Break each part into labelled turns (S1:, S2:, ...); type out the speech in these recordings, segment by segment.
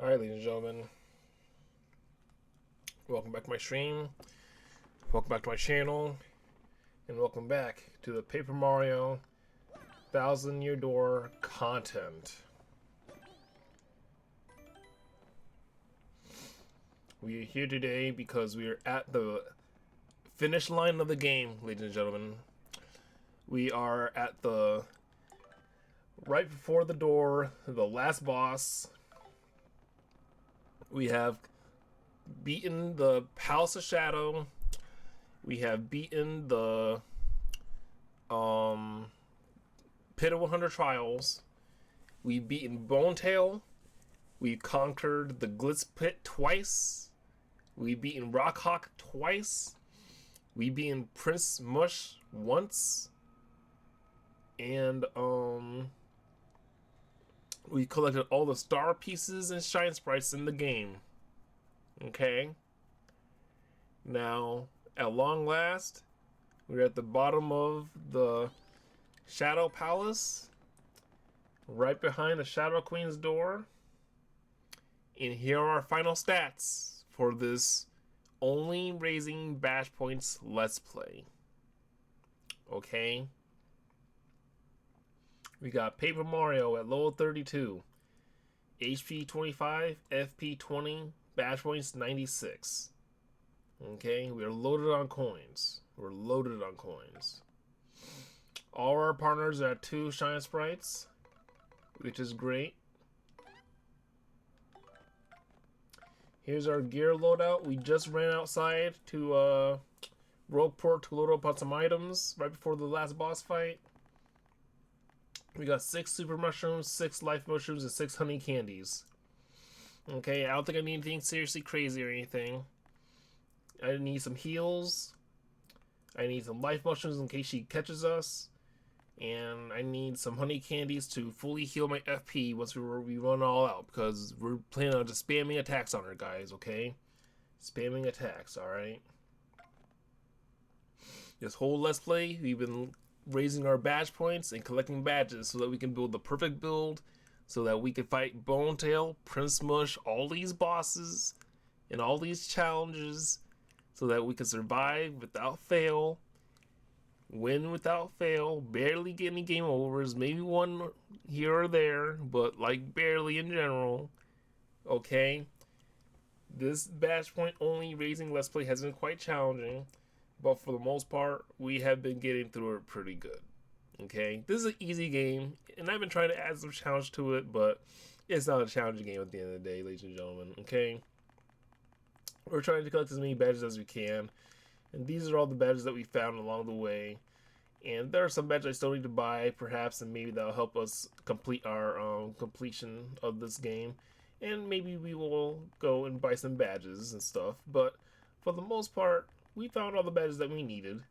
S1: Alright, ladies and gentlemen, welcome back to my stream, welcome back to my channel, and welcome back to the Paper Mario 1000 Year Door content. We are here today because we are at the finish line of the game, ladies and gentlemen. We are at the right before the door, the last boss. We have beaten the Palace of Shadow. We have beaten the Pit of 100 Trials. We've beaten Bonetail. We've conquered the Glitz Pit twice. We've beaten Rockhawk twice. We've beaten Prince Mush once. And we collected all the star pieces and shine sprites in the game. Okay. Now, at long last, we're at the bottom of the Shadow Palace, right behind the Shadow Queen's door. And here are our final stats for this only raising bash points Let's Play. Okay. We got Paper Mario at level 32, HP 25, FP 20, bash points 96. Okay, we are loaded on coins. We're loaded on coins. All our partners are at 2 shine sprites, which is great. Here's our gear loadout. We just ran outside to Rogueport to load up on some items right before the last boss fight. We got 6 super mushrooms, 6 life mushrooms, and 6 honey candies. Okay, I don't think I need anything seriously crazy or anything. I need some heals. I need some life mushrooms in case she catches us. And I need some honey candies to fully heal my FP once we run all out. Because we're planning on just spamming attacks on her, guys, okay? Spamming attacks, alright? This whole Let's Play, we've been raising our badge points and collecting badges so that we can build the perfect build, so that we can fight Bonetail, Prince Mush, all these bosses, and all these challenges, so that we can survive without fail, win without fail, barely get any game overs, maybe one here or there, but like barely in general. Okay? This badge point only raising Let's Play has been quite challenging, but for the most part, we have been getting through it pretty good. Okay, this is an easy game, and I've been trying to add some challenge to it, but it's not a challenging game at the end of the day, ladies and gentlemen. Okay, we're trying to collect as many badges as we can, and these are all the badges that we found along the way. And there are some badges I still need to buy, perhaps, and maybe that'll help us complete our completion of this game. And maybe we will go and buy some badges and stuff. But for the most part, we found all the badges that we needed,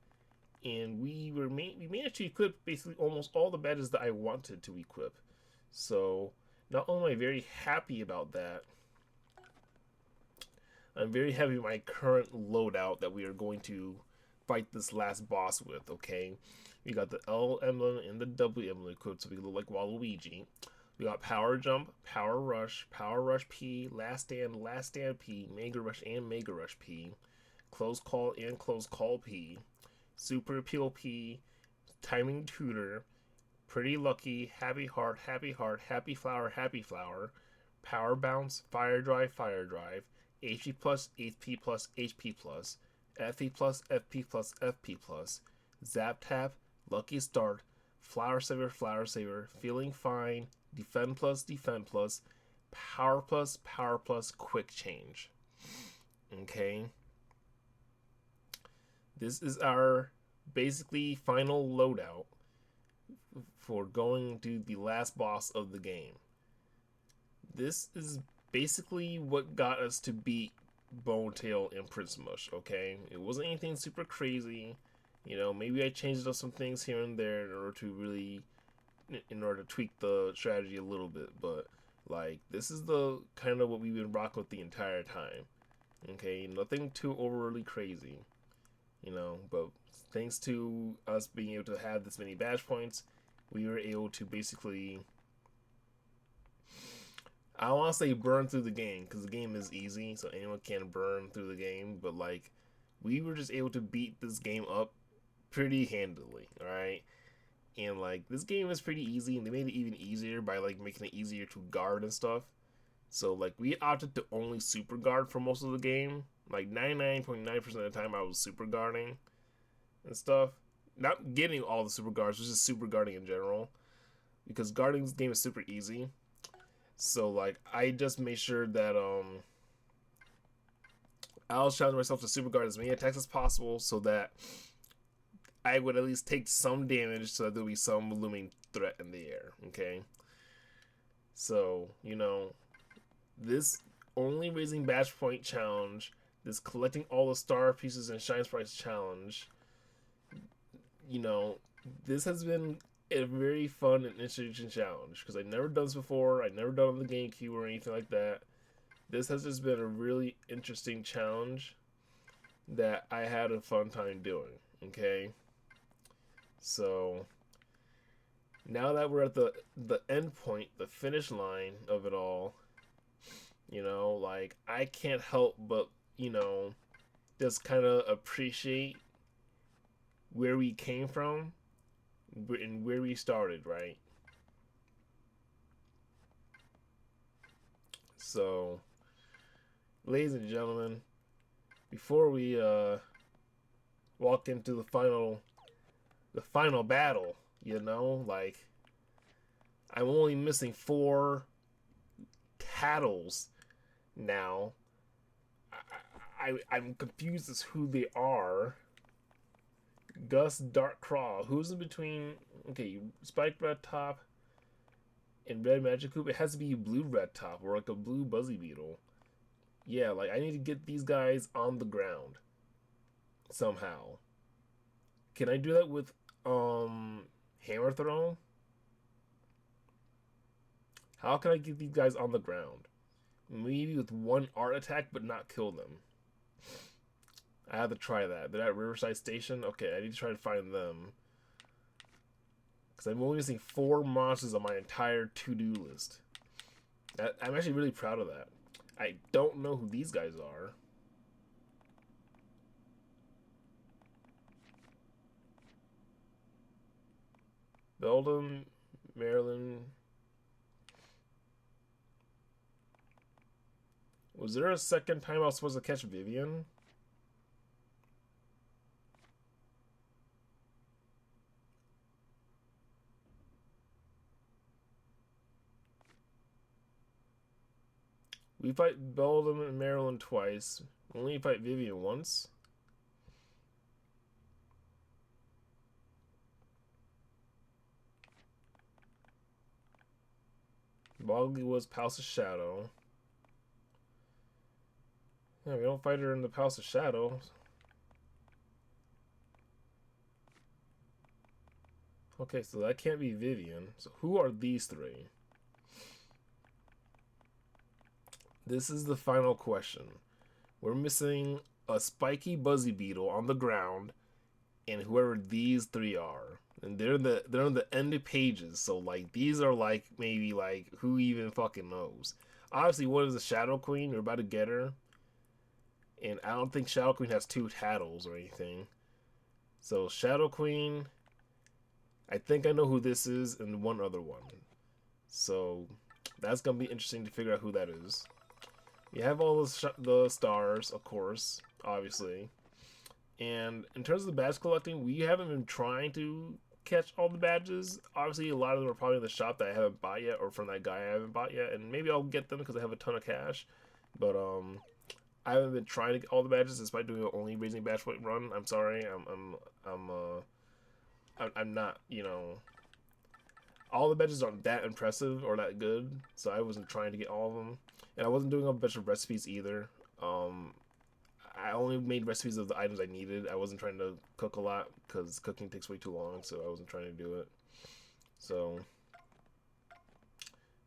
S1: and we managed to equip basically almost all the badges that I wanted to equip. So not only am I very happy about that, I'm very happy with my current loadout that we are going to fight this last boss with. Okay, we got the L emblem and the W emblem equipped, so we look like Waluigi. We got Power Jump, Power Rush P, Last Stand P, Mega Rush and Mega Rush P, Close Call and Close Call P, Super Appeal P, Timing Tutor, Pretty Lucky, Happy Heart, Happy Flower, Power Bounce, Fire Drive, HP plus, HP plus, HP plus, FP plus, FP plus, FP plus, Zap Tap, Lucky Start, Flower Saver, Feeling Fine, Defend plus, Power plus, Quick Change. Okay. This is our basically final loadout for going to the last boss of the game. This is basically what got us to beat Bonetail and Prince Mush, okay? It wasn't anything super crazy. You know, maybe I changed up some things here and there in order to tweak the strategy a little bit, but like, this is the kind of what we've been rocking with the entire time. Okay, nothing too overly crazy. You know, but thanks to us being able to have this many badge points, we were able to basically I don't want to say burn through the game because the game is easy, so anyone can burn through the game. But like, we were just able to beat this game up pretty handily, all right. And like, this game is pretty easy, and they made it even easier by like making it easier to guard and stuff. So like, we opted to only super guard for most of the game. Like 99.9% of the time, I was super guarding and stuff. Not getting all the super guards, just super guarding in general. Because guarding this game is super easy. So like, I just made sure that I was challenging myself to super guard as many attacks as possible, so that I would at least take some damage, so that there'll be some looming threat in the air. Okay. So this only raising badge point challenge, this collecting all the star pieces and shine sprites challenge, this has been a very fun and interesting challenge because I've never done this before. I've never done it on the GameCube or anything like that. This has just been a really interesting challenge that I had a fun time doing. Okay, so now that we're at the end point, the finish line of it all, like, I can't help but just kind of appreciate where we came from and where we started, right? So, ladies and gentlemen, before we walk into the final battle, like, I'm only missing 4 tattles now. I'm confused as who they are. Gus Dark Crawl. Who's in between? Okay, Spiked Red Top and Red Magikarp. It has to be Blue Red Top or like a Blue Buzzy Beetle. Yeah, like, I need to get these guys on the ground somehow. Can I do that with Hammer Throw? How can I get these guys on the ground? Maybe with one art attack, but not kill them. I have to try that. They're at Riverside Station. Okay, I need to try to find them. Because I'm only missing 4 monsters on my entire to-do list. I'm actually really proud of that. I don't know who these guys are. Belden, Maryland. Was there a second time I was supposed to catch Vivian? We fight Belden and Maryland twice. Only fight Vivian once. Bogley was Palace of Shadow. Yeah, we don't fight her in the Palace of Shadow. Okay, so that can't be Vivian. So who are these 3? This is the final question. We're missing a spiky Buzzy Beetle on the ground, and whoever these 3 are. And they're on the end of pages, so like, these are like, maybe like, who even fucking knows? Obviously, one is the Shadow Queen. We're about to get her. And I don't think Shadow Queen has 2 tattles or anything. So Shadow Queen, I think I know who this is, and one other one. So that's gonna be interesting to figure out who that is. You have all the stars, of course, obviously. And in terms of the badge collecting, we haven't been trying to catch all the badges. Obviously, a lot of them are probably in the shop that I haven't bought yet, or from that guy I haven't bought yet. And maybe I'll get them because I have a ton of cash. But I haven't been trying to get all the badges despite doing an only raising badge point run. I'm sorry. I'm not. All the badges aren't that impressive or that good, so I wasn't trying to get all of them. And I wasn't doing a bunch of recipes either. I only made recipes of the items I needed. I wasn't trying to cook a lot because cooking takes way too long, so I wasn't trying to do it. So,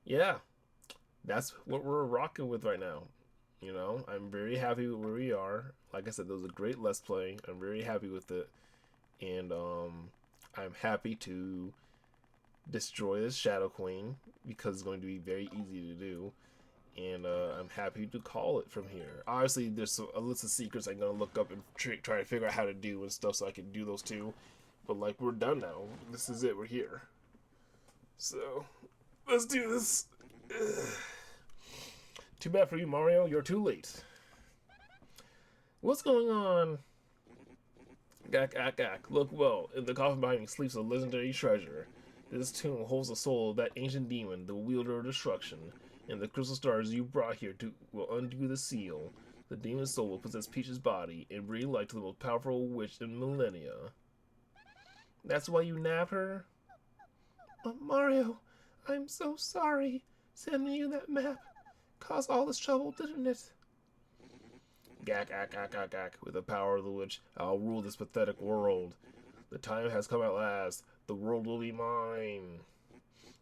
S1: yeah, that's what we're rocking with right now. I'm very happy with where we are. Like I said, that was a great Let's Play. I'm very happy with it. And I'm happy to destroy this Shadow Queen because it's going to be very easy to do. and I'm happy to call it from here. Obviously, there's a list of secrets I'm gonna look up and try to figure out how to do and stuff, so I can do those too. But like, we're done now. This is it. We're here. So let's do this. Ugh. Too bad for you, Mario. You're too late. What's going on? Gak, gak, gak. Look well. In the coffin behind me sleeps a legendary treasure. This tomb holds the soul of that ancient demon, the wielder of destruction. And the crystal stars you brought here will undo the seal. The demon's soul will possess Peach's body and bring light to the most powerful witch in millennia. That's why you nabbed her? Mario, I'm so sorry. Sending you that map caused all this trouble, didn't it? Gak, gak, gak, gak, gak. With the power of the witch, I'll rule this pathetic world. The time has come at last. The world will be mine.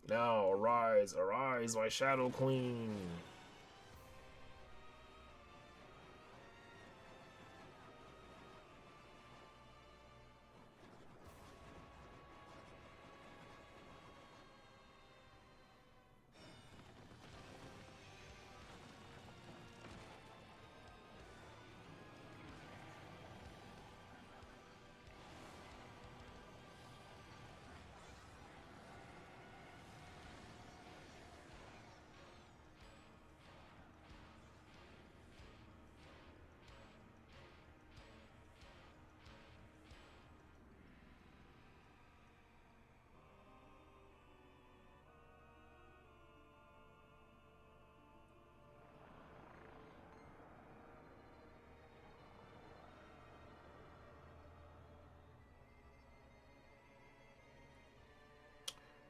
S1: Now, arise, arise, my Shadow Queen.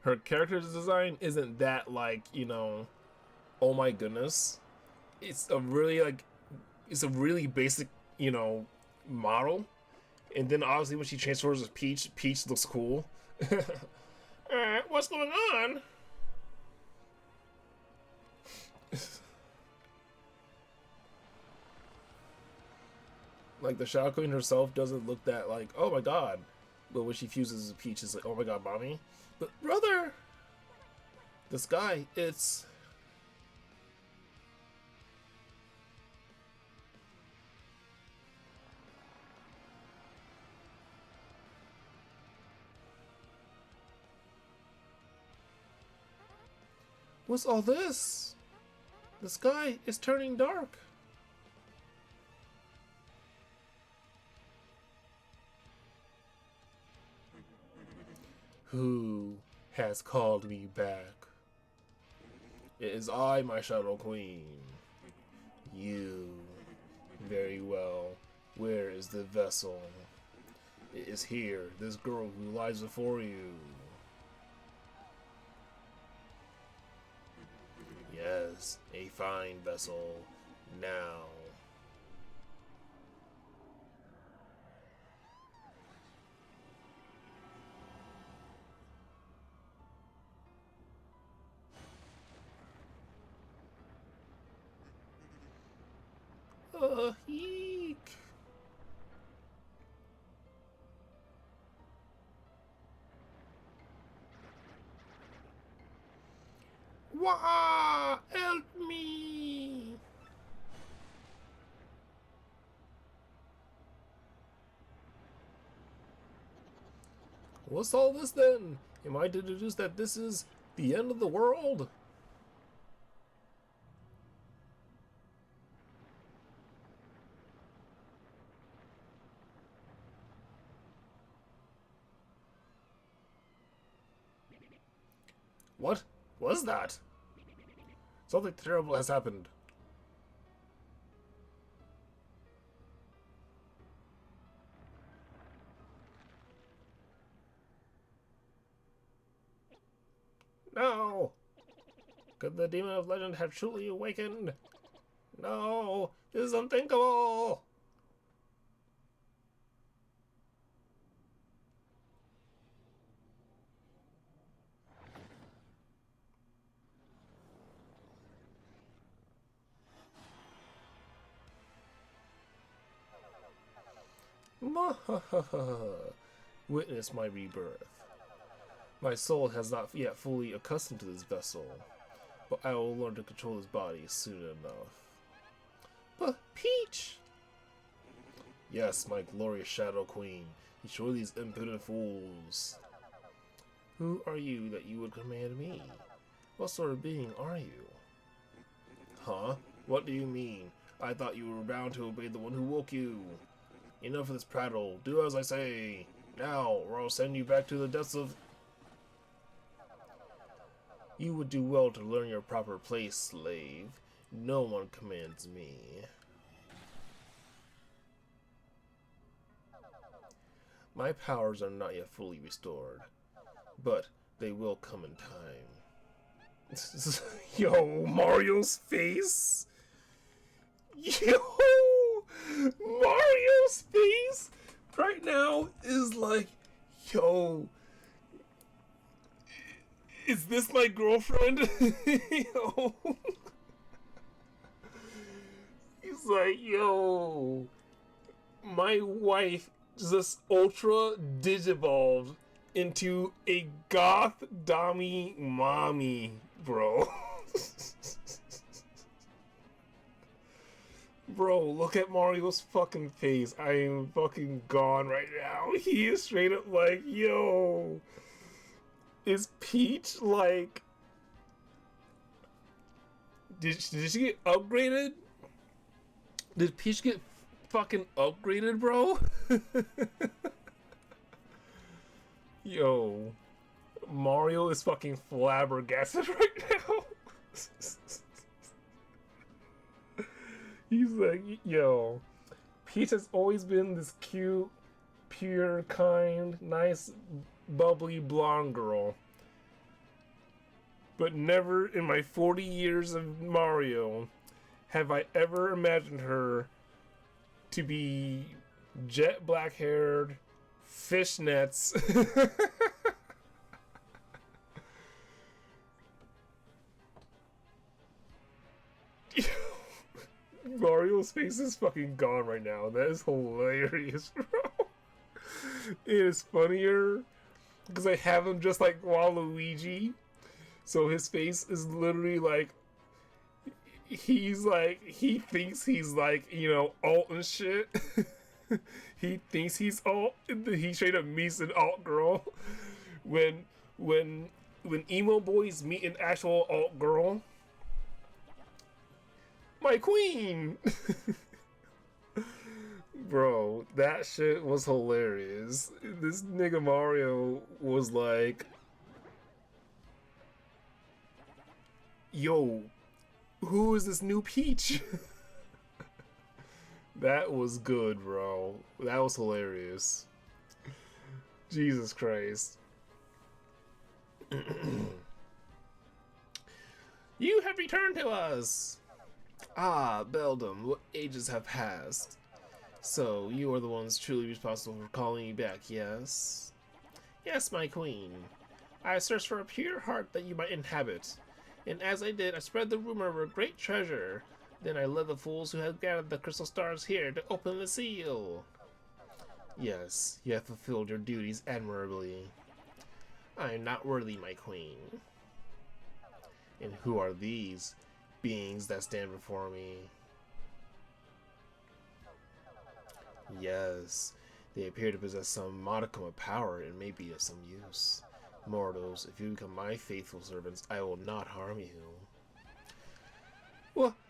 S1: Her character's design isn't that, like, you know, oh my goodness. It's a really, like, it's a really basic, you know, model. And then obviously when she transforms as Peach, Peach looks cool. What's going on? Like, the Shadow Queen herself doesn't look that, like, oh my god. But when she fuses with Peach, it's like, oh my god, mommy. But brother, the sky, it's... What's all this? The sky is turning dark. Who has called me back? It is I, my Shadow Queen. You. Very well. Where is the vessel? It is here, this girl who lies before you. Yes, a fine vessel. Now. Eek. Wah! Help me! What's all this then? Am I to deduce that this is the end of the world? What was that? Something terrible has happened. No! Could the demon of legend have truly awakened? No! This is unthinkable! Witness my rebirth. My soul has not yet fully accustomed to this vessel. but I will learn to control his body soon enough. But Peach! Yes, my glorious Shadow Queen, destroy these impudent fools. Who are you that you would command me? What sort of being are you? Huh? What do you mean? I thought you were bound to obey the one who woke you. Enough of this prattle. Do as I say. Now, or I'll send you back to the depths of... You would do well to learn your proper place, slave. No one commands me. My powers are not yet fully restored, but they will come in time. Yo, Mario's face! Yo! Mario's face right now is like, yo, is this my girlfriend? Yo. He's like, yo, my wife just ultra digivolved into a goth dommy mommy, bro. Bro, look at Mario's fucking face. I am fucking gone right now. He is straight up like, yo, is Peach like... Did she get upgraded? Did Peach get fucking upgraded, bro? Yo, Mario is fucking flabbergasted right now. He's like, yo, Peach has always been this cute, pure, kind, nice, bubbly blonde girl. But never in my 40 years of Mario have I ever imagined her to be jet black haired, fishnets. Mario's face is fucking gone right now. That is hilarious, bro. It is funnier because I have him just like Waluigi. So his face is literally like, he's like, he thinks he's like, you know, alt and shit. He thinks he's alt. He straight up meets an alt girl. When emo boys meet an actual alt girl, my queen. Bro, that shit was hilarious. This nigga Mario was like, yo, who is this new Peach? That was good, bro. That was hilarious. Jesus Christ. You have returned to us! Ah, Beldam, what ages have passed? So, you are the ones truly responsible for calling me back, yes? Yes, my queen. I searched for a pure heart that you might inhabit. And as I did, I spread the rumor of a great treasure. Then I led the fools who had gathered the crystal stars here to open the seal. Yes, you have fulfilled your duties admirably. I am not worthy, my queen. And who are these beings that stand before me? Yes, they appear to possess some modicum of power and may be of some use. Mortals, if you become my faithful servants, I will not harm you.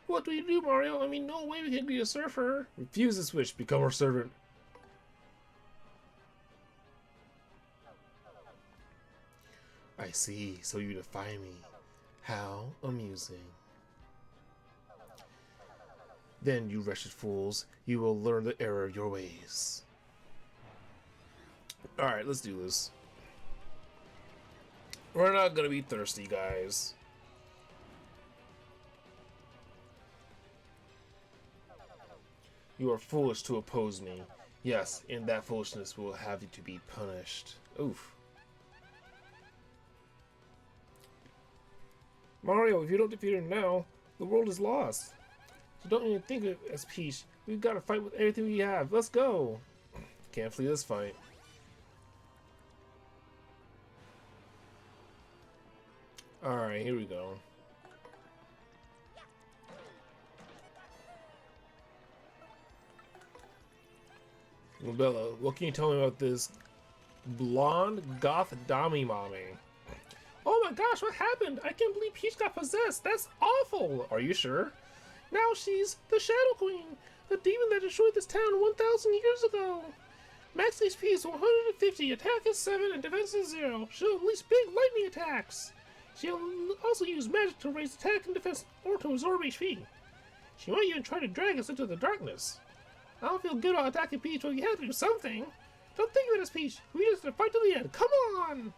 S1: What do you do, Mario? I mean, no way we can be a surfer. Refuse this wish, become our servant. I see, so you defy me. How amusing. Then, you wretched fools, you will learn the error of your ways. Alright, let's do this. We're not gonna be thirsty, guys. You are foolish to oppose me. Yes, and that foolishness will have you to be punished. Oof. Mario, if you don't defeat her now, the world is lost. So don't even think of it as Peach. We've got to fight with everything we have. Let's go. Can't flee this fight. Alright, here we go. Well, Bella, what can you tell me about this blonde goth dummy mommy? Oh my gosh, what happened? I can't believe Peach got possessed. That's awful. Are you sure? Now she's the Shadow Queen, the demon that destroyed this town 1,000 years ago. Max HP is 150, attack is 7, and defense is 0. She'll unleash big lightning attacks. She'll also use magic to raise attack and defense or to absorb HP. She might even try to drag us into the darkness. I don't feel good about attacking Peach, but we have to do something. Don't think of it as Peach. We just have to fight to the end. Come on!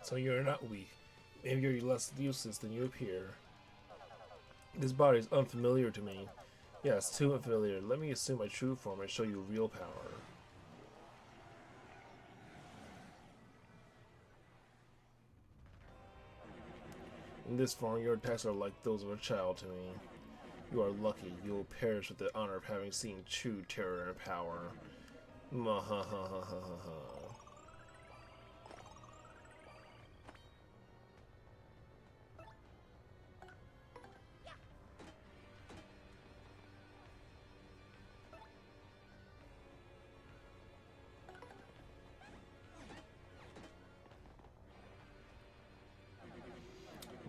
S1: So you're not weak. Maybe you're less useless than you appear. This body is unfamiliar to me. Yes, too unfamiliar. Let me assume my true form and show you real power. In this form, your attacks are like those of a child to me. You are lucky. You will perish with the honor of having seen true terror and power. Mahahahaha.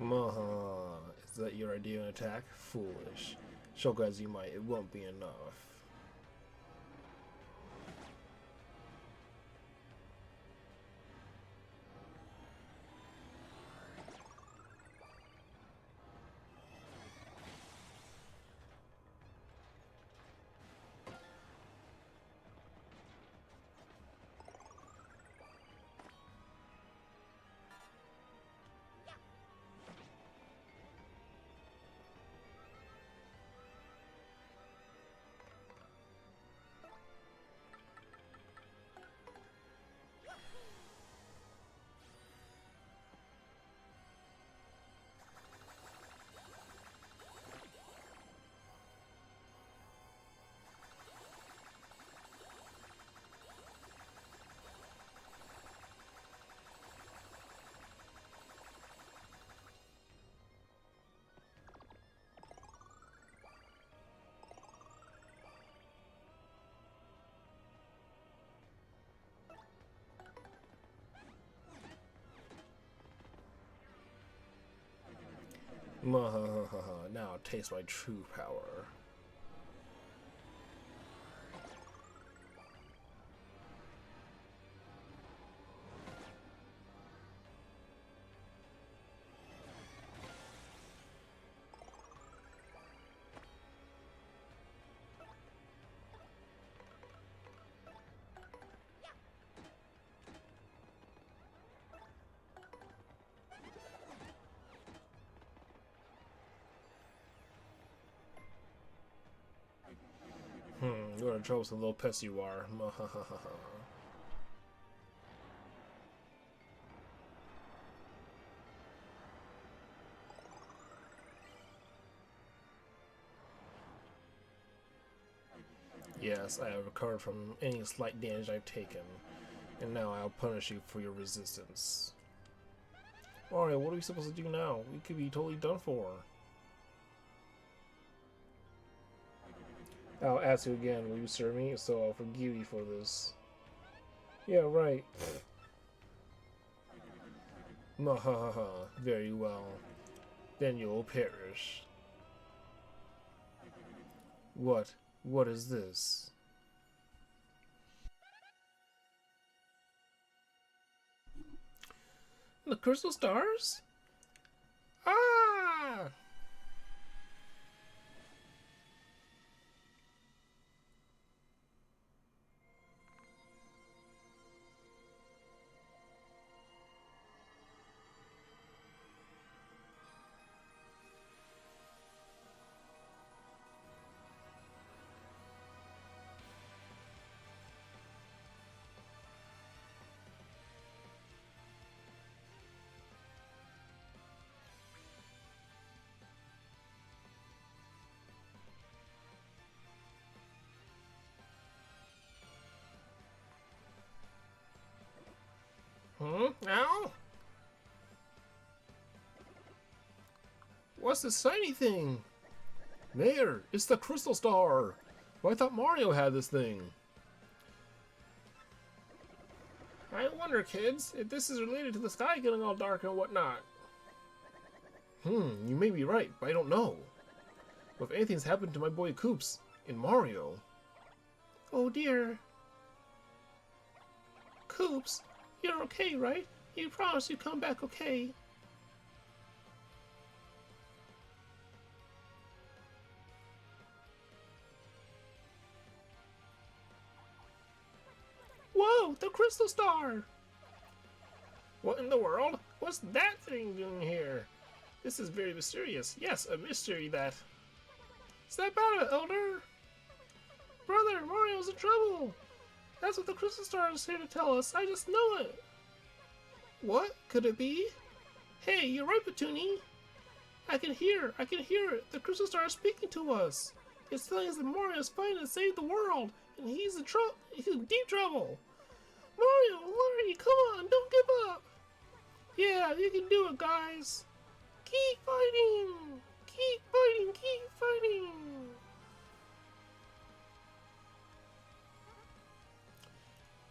S1: Maha, is that your idea of an attack? Foolish. Choke as you might, it won't be enough. Mwahaha, now taste my true power. You're in trouble with the little pest you are. Yes, I have recovered from any slight damage I've taken, and now I'll punish you for your resistance. Alright, what are we supposed to do now? We could be totally done for. I'll ask you again, will you serve me? So I'll forgive you for this. Yeah, right. Mahahaha, very well. Then you'll perish. What? What is this? The crystal stars? Ah! Ow? What's this shiny thing? Mayor, it's the crystal star. Well, I thought Mario had this thing. I wonder, kids, if this is related to the sky getting all dark and whatnot. You may be right, but I don't know. What if anything's happened to my boy Koops in Mario? Oh dear. Koops, you're okay, right? You promise you come back okay. Whoa, the crystal star! What in the world? What's that thing doing here? This is very mysterious. Yes, a mystery that... Snap out of it, Elder! Brother, Mario's in trouble! That's what the crystal star is here to tell us. I just know it! What? Could it be? Hey, you're right, Petuni! I can hear it! The crystal star is speaking to us! It's telling us that Mario's fighting to save the world, and he's in deep trouble! Mario, Larry, come on, don't give up! Yeah, you can do it, guys! Keep fighting! Keep fighting! Keep fighting!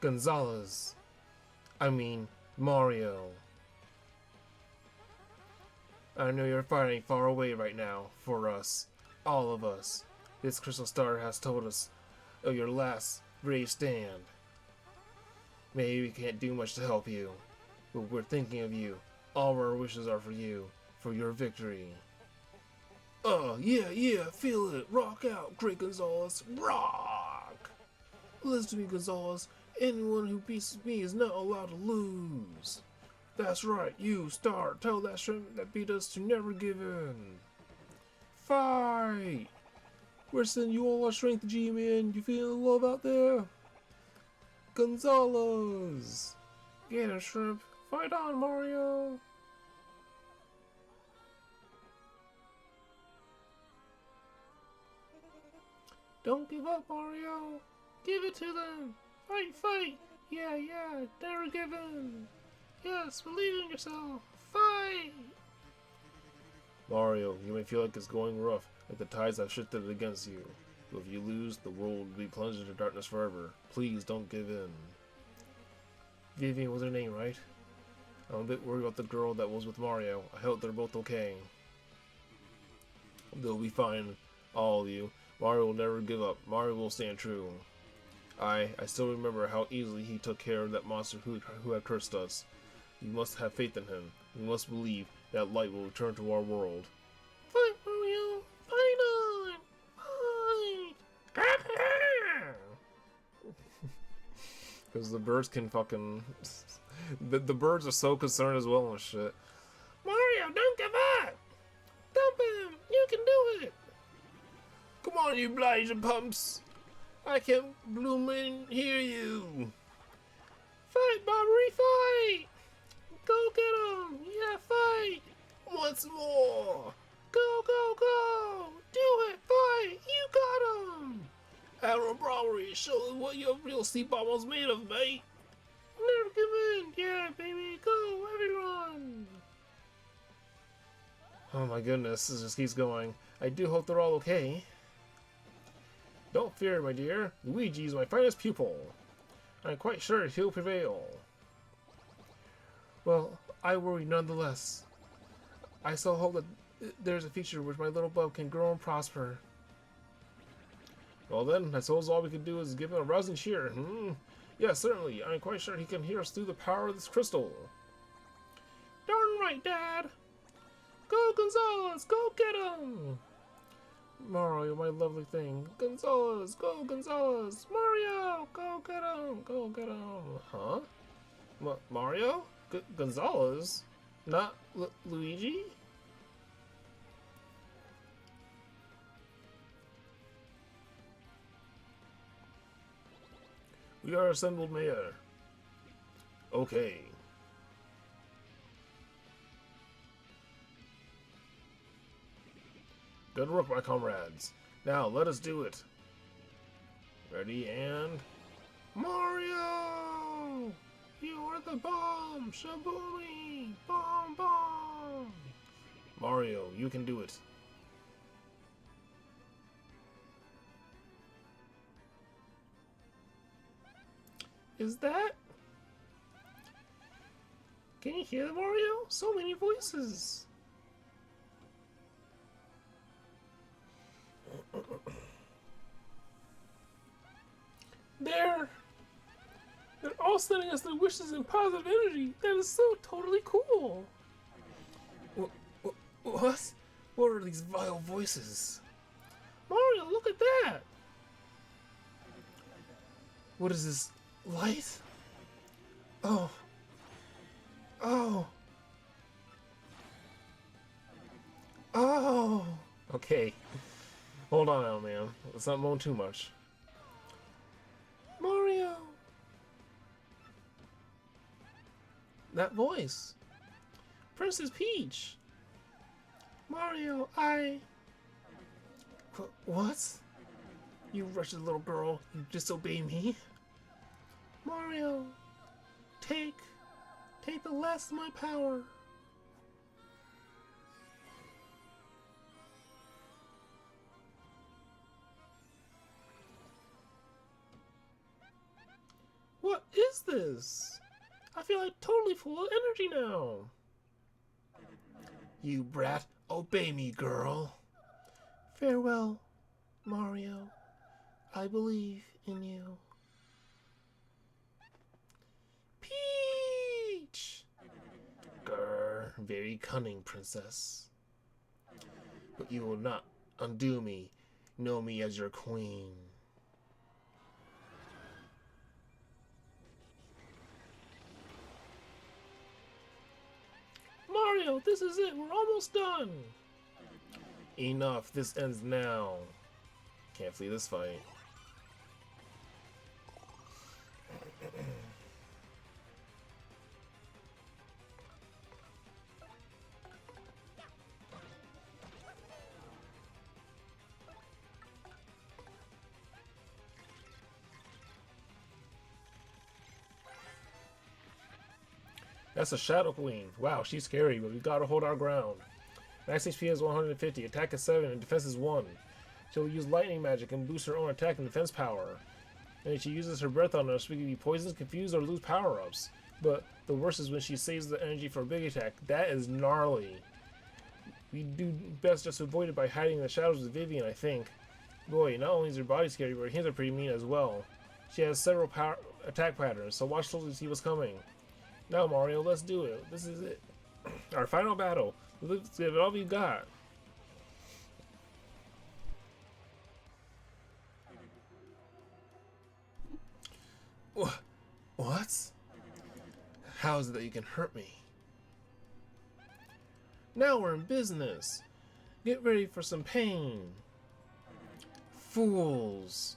S1: Gonzalez. I mean, Mario. I know you're fighting far away right now, for us. All of us. This crystal star has told us of your last brave stand. Maybe we can't do much to help you, but we're thinking of you. All our wishes are for you, for your victory. Oh, yeah, feel it. Rock out, great Gonzalez. Rock! Listen to me, Gonzalez. Anyone who beats me is not allowed to lose. That's right, you, Star. Tell that shrimp that beat us to never give in. Fight! We're sending you all our strength, G-Man. You feeling love out there? Gonzalez! Get him, Shrimp. Fight on, Mario! Don't give up, Mario! Give it to them! Fight, fight! Yeah, never give in! Yes, believe in yourself! Fight! Mario, you may feel like it's going rough, like the tides have shifted against you. But if you lose, the world will be plunged into darkness forever. Please don't give in. Vivian was her name, right? I'm a bit worried about the girl that was with Mario. I hope they're both okay. They'll be fine, all of you. Mario will never give up. Mario will stand true. I still remember how easily he took care of that monster who had cursed us. You must have faith in him. You must believe that light will return to our world. Fight, Mario! Fight on! Fight! Because the birds can fucking... the birds are so concerned as well and shit. Mario, don't give up! Dump him! You can do it! Come on, you blazing pumps! I can't bloomin' hear you! Fight, Bobbery, fight! Go get him! Yeah, fight! Once more! Go, go, go! Do it! Fight! You got him! Admiral Bobbery, show them what your real sea bomb was made of, mate! Never give in! Yeah, baby! Go, everyone! Oh my goodness, this just keeps going. I do hope they're all okay. Don't fear, my dear. Luigi is my finest pupil. I'm quite sure he'll prevail. Well, I worry nonetheless. I still hope that there's a future which my little bub can grow and prosper. Well then, I suppose all we can do is give him a rousing cheer. Yes, certainly. I'm quite sure he can hear us through the power of this crystal. Darn right, Dad. Go, Gonzalez! Go get him! Mario, my lovely thing. Gonzalez! Go, Gonzalez! Mario! Go get him! Go get him! Huh? Mario? Gonzalez? Not Luigi? We are assembled, Mayor. Okay. Good work, my comrades. Now, let us do it. Ready, and... Mario! You are the bomb! Shaboomy! Bomb, bomb! Mario, you can do it. Is that... Can you hear them, Mario? So many voices! They're all sending us their wishes and positive energy. That is so totally cool. What? What are these vile voices? Mario, look at that! What is this? Light? Oh. Oh. Oh. Okay. Hold on now, man. Let's not moan too much. Mario! That voice. Princess Peach. Mario, What? You wretched little girl. You disobey me? Mario, take the last of my power. What is this? I feel like totally full of energy now. You brat, obey me, girl. Farewell, Mario. I believe in you. Peach! Grr, very cunning, princess. But you will not undo me. Know me as your queen. Mario, this is it. We're almost done. Enough. This ends now. Can't flee this fight. That's a Shadow Queen. Wow, she's scary, but we gotta hold our ground. Max HP is 150, attack is 7, and defense is 1. She'll use lightning magic and boost her own attack and defense power. And if she uses her breath on us, we can be poisoned, confused, or lose power-ups. But the worst is when she saves the energy for a big attack. That is gnarly. We do best just to avoid it by hiding in the shadows with Vivian, I think. Boy, not only is her body scary, but her hands are pretty mean as well. She has several attack patterns, so watch closely to see what's coming. Now, Mario, let's do it. This is it. Our final battle. Let's give it all we've got. What? How is it that you can hurt me? Now we're in business. Get ready for some pain. Fools.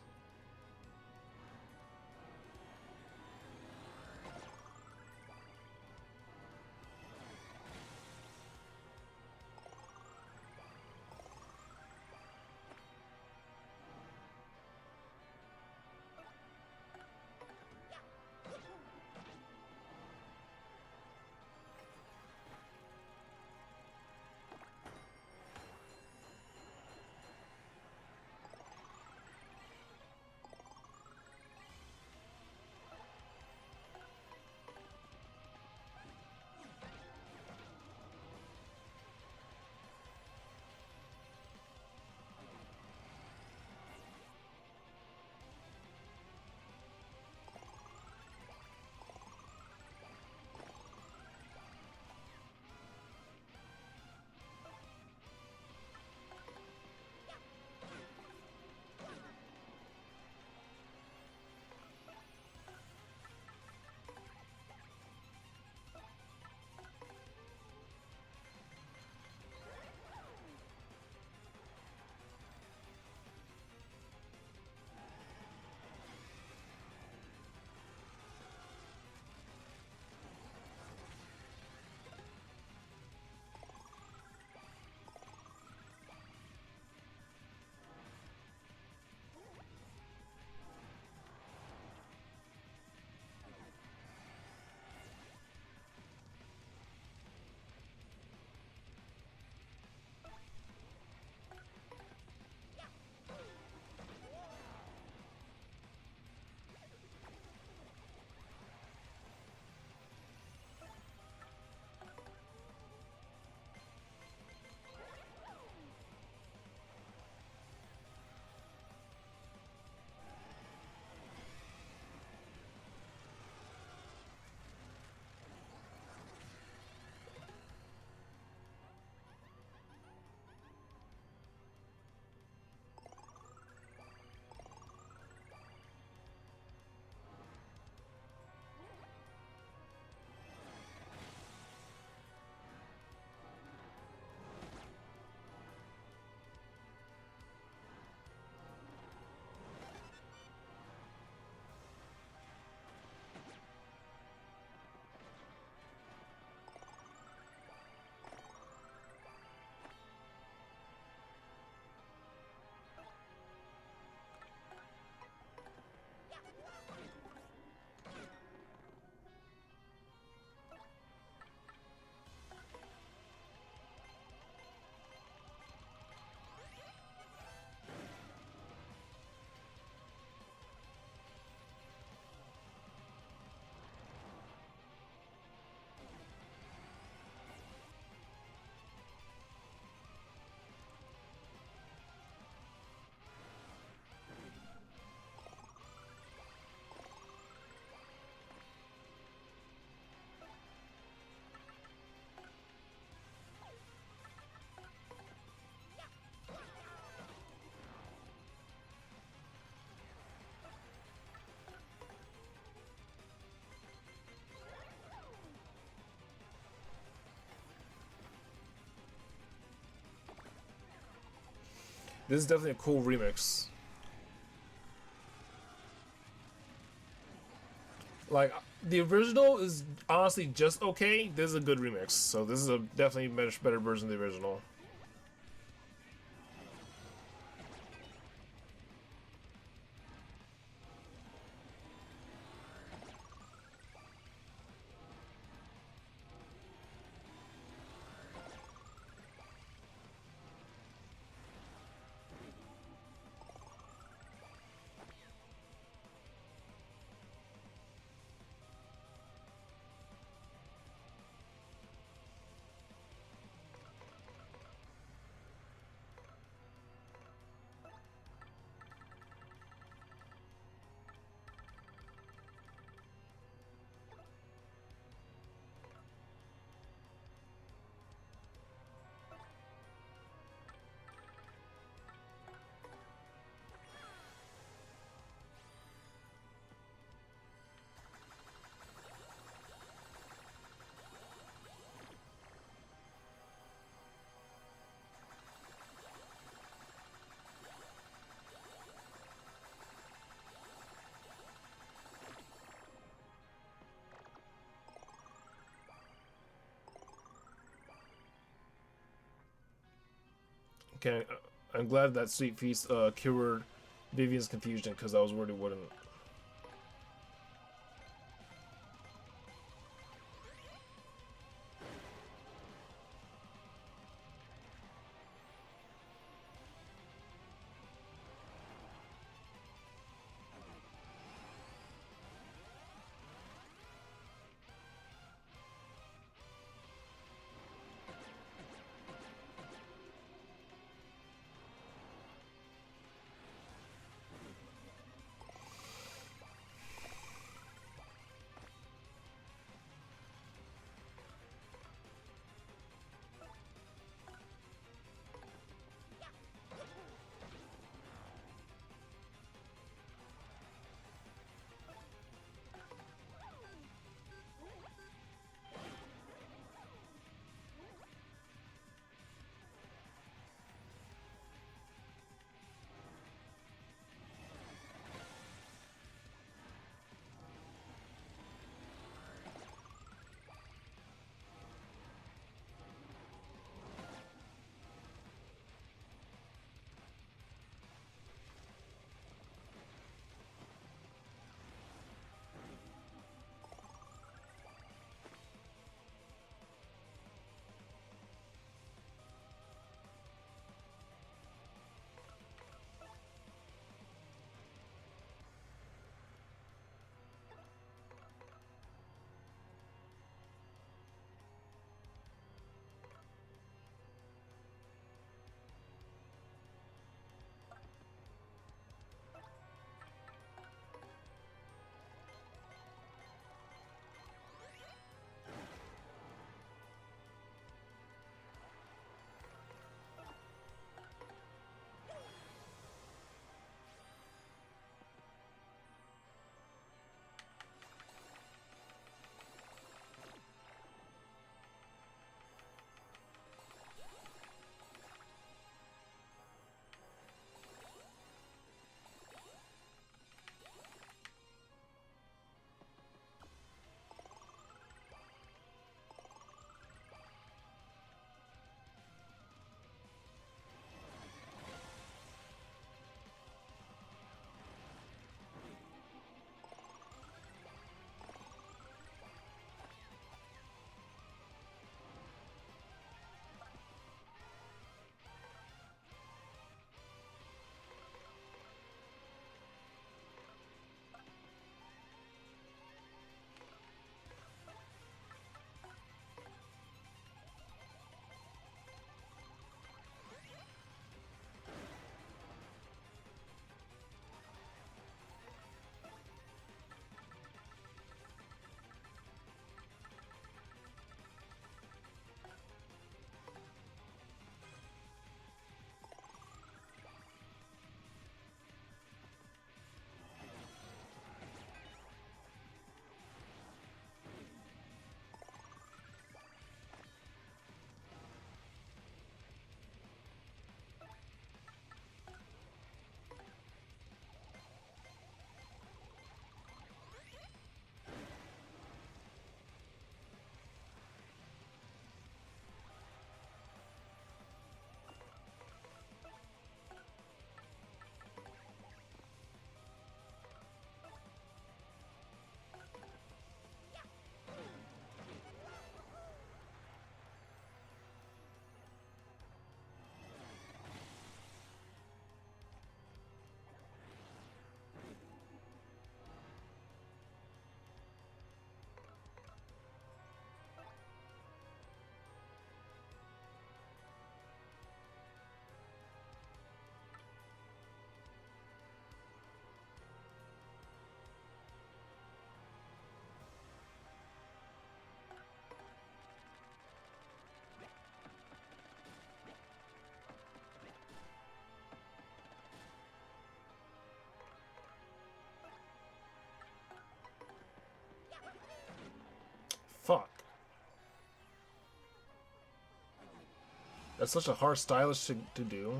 S1: This is definitely a cool remix. Like, the original is honestly just okay. This is a good remix. So this is a definitely much better version of the original. Okay, I'm glad that Sweet Feast cured Vivian's confusion, because I was worried it wouldn't. Fuck. That's such a hard stylish to do.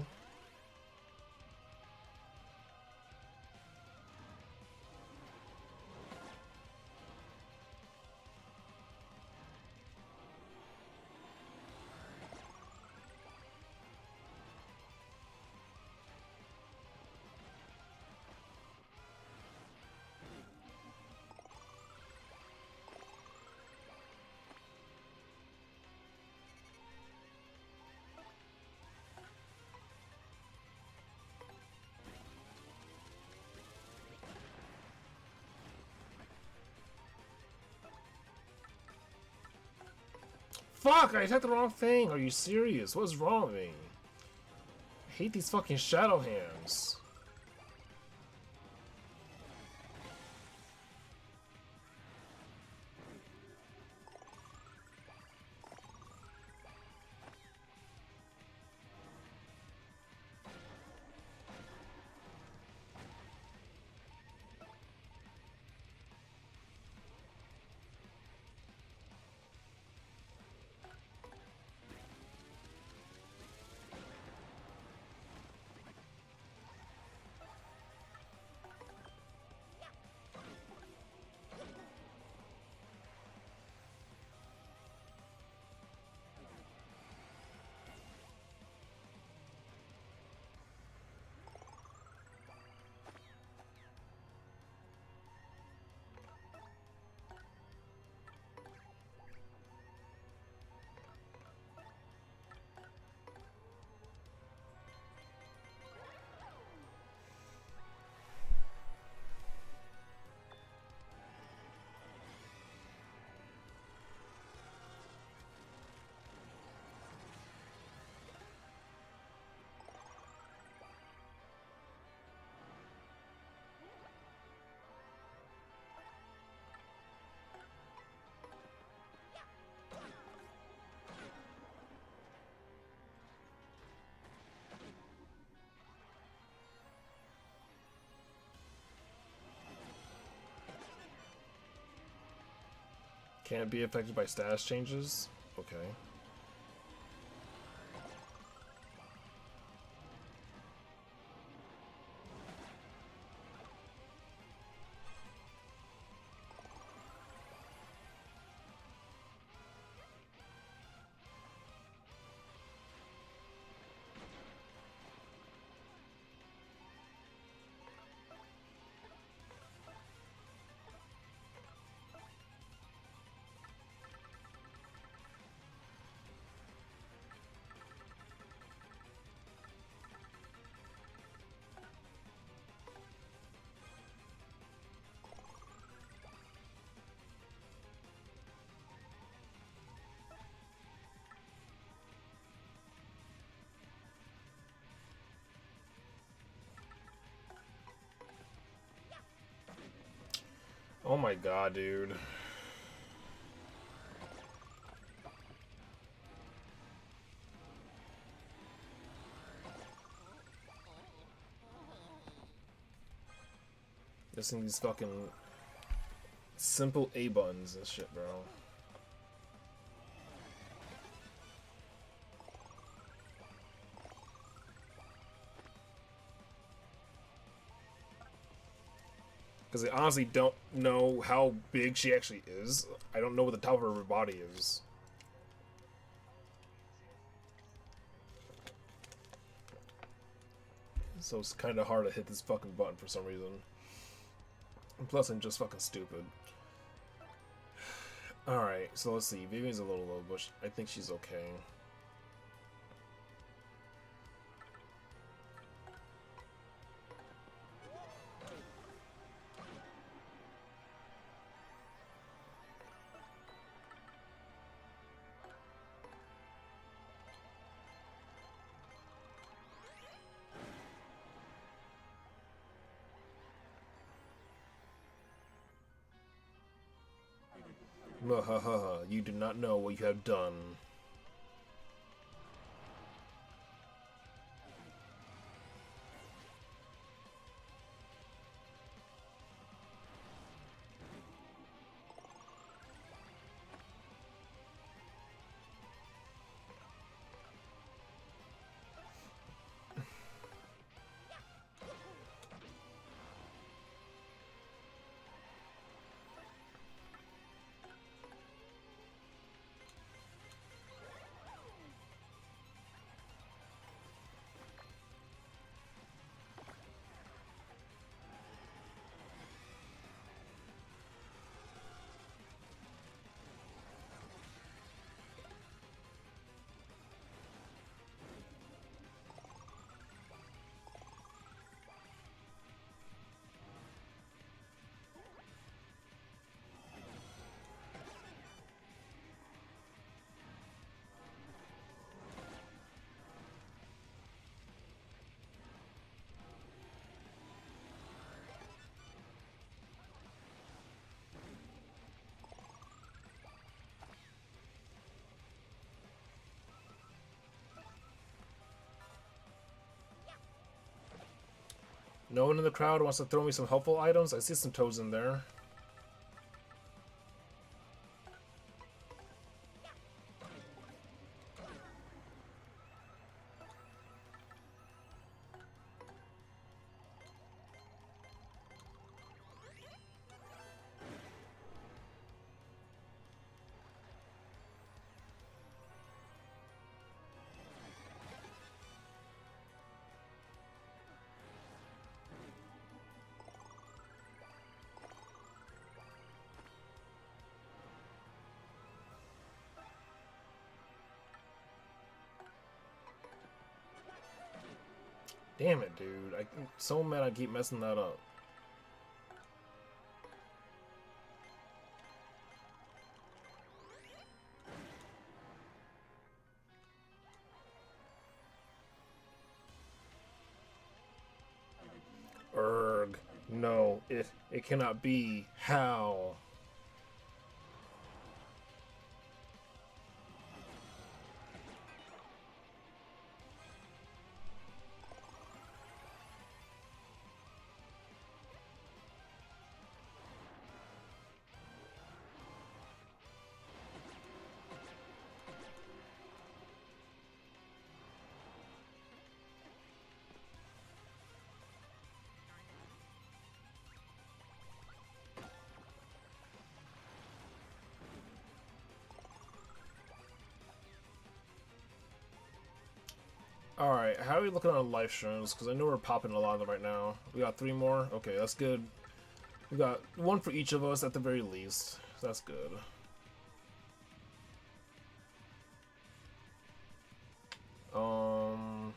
S1: fuck? I attacked the wrong thing. Are you serious? What's wrong with me? I hate these fucking shadow hands. Can't be affected by status changes? Okay. Oh my god, dude. Missing these fucking simple A buttons and shit, bro. Because I honestly don't know how big she actually is. I don't know what the top of her body is. So it's kind of hard to hit this fucking button for some reason. And plus, I'm just fucking stupid. Alright, so let's see. Vivian's a little low, but I think she's okay. Muhahaha, you do not know what you have done. No one in the crowd wants to throw me some helpful items? I see some toads in there. Damn it, dude. I'm so mad I keep messing that up. Erg. No, it cannot be. How? Alright, how are we looking on live streams? Because I know we're popping a lot of them right now. We got 3 more? Okay, that's good. We got 1 for each of us at the very least. That's good. Um...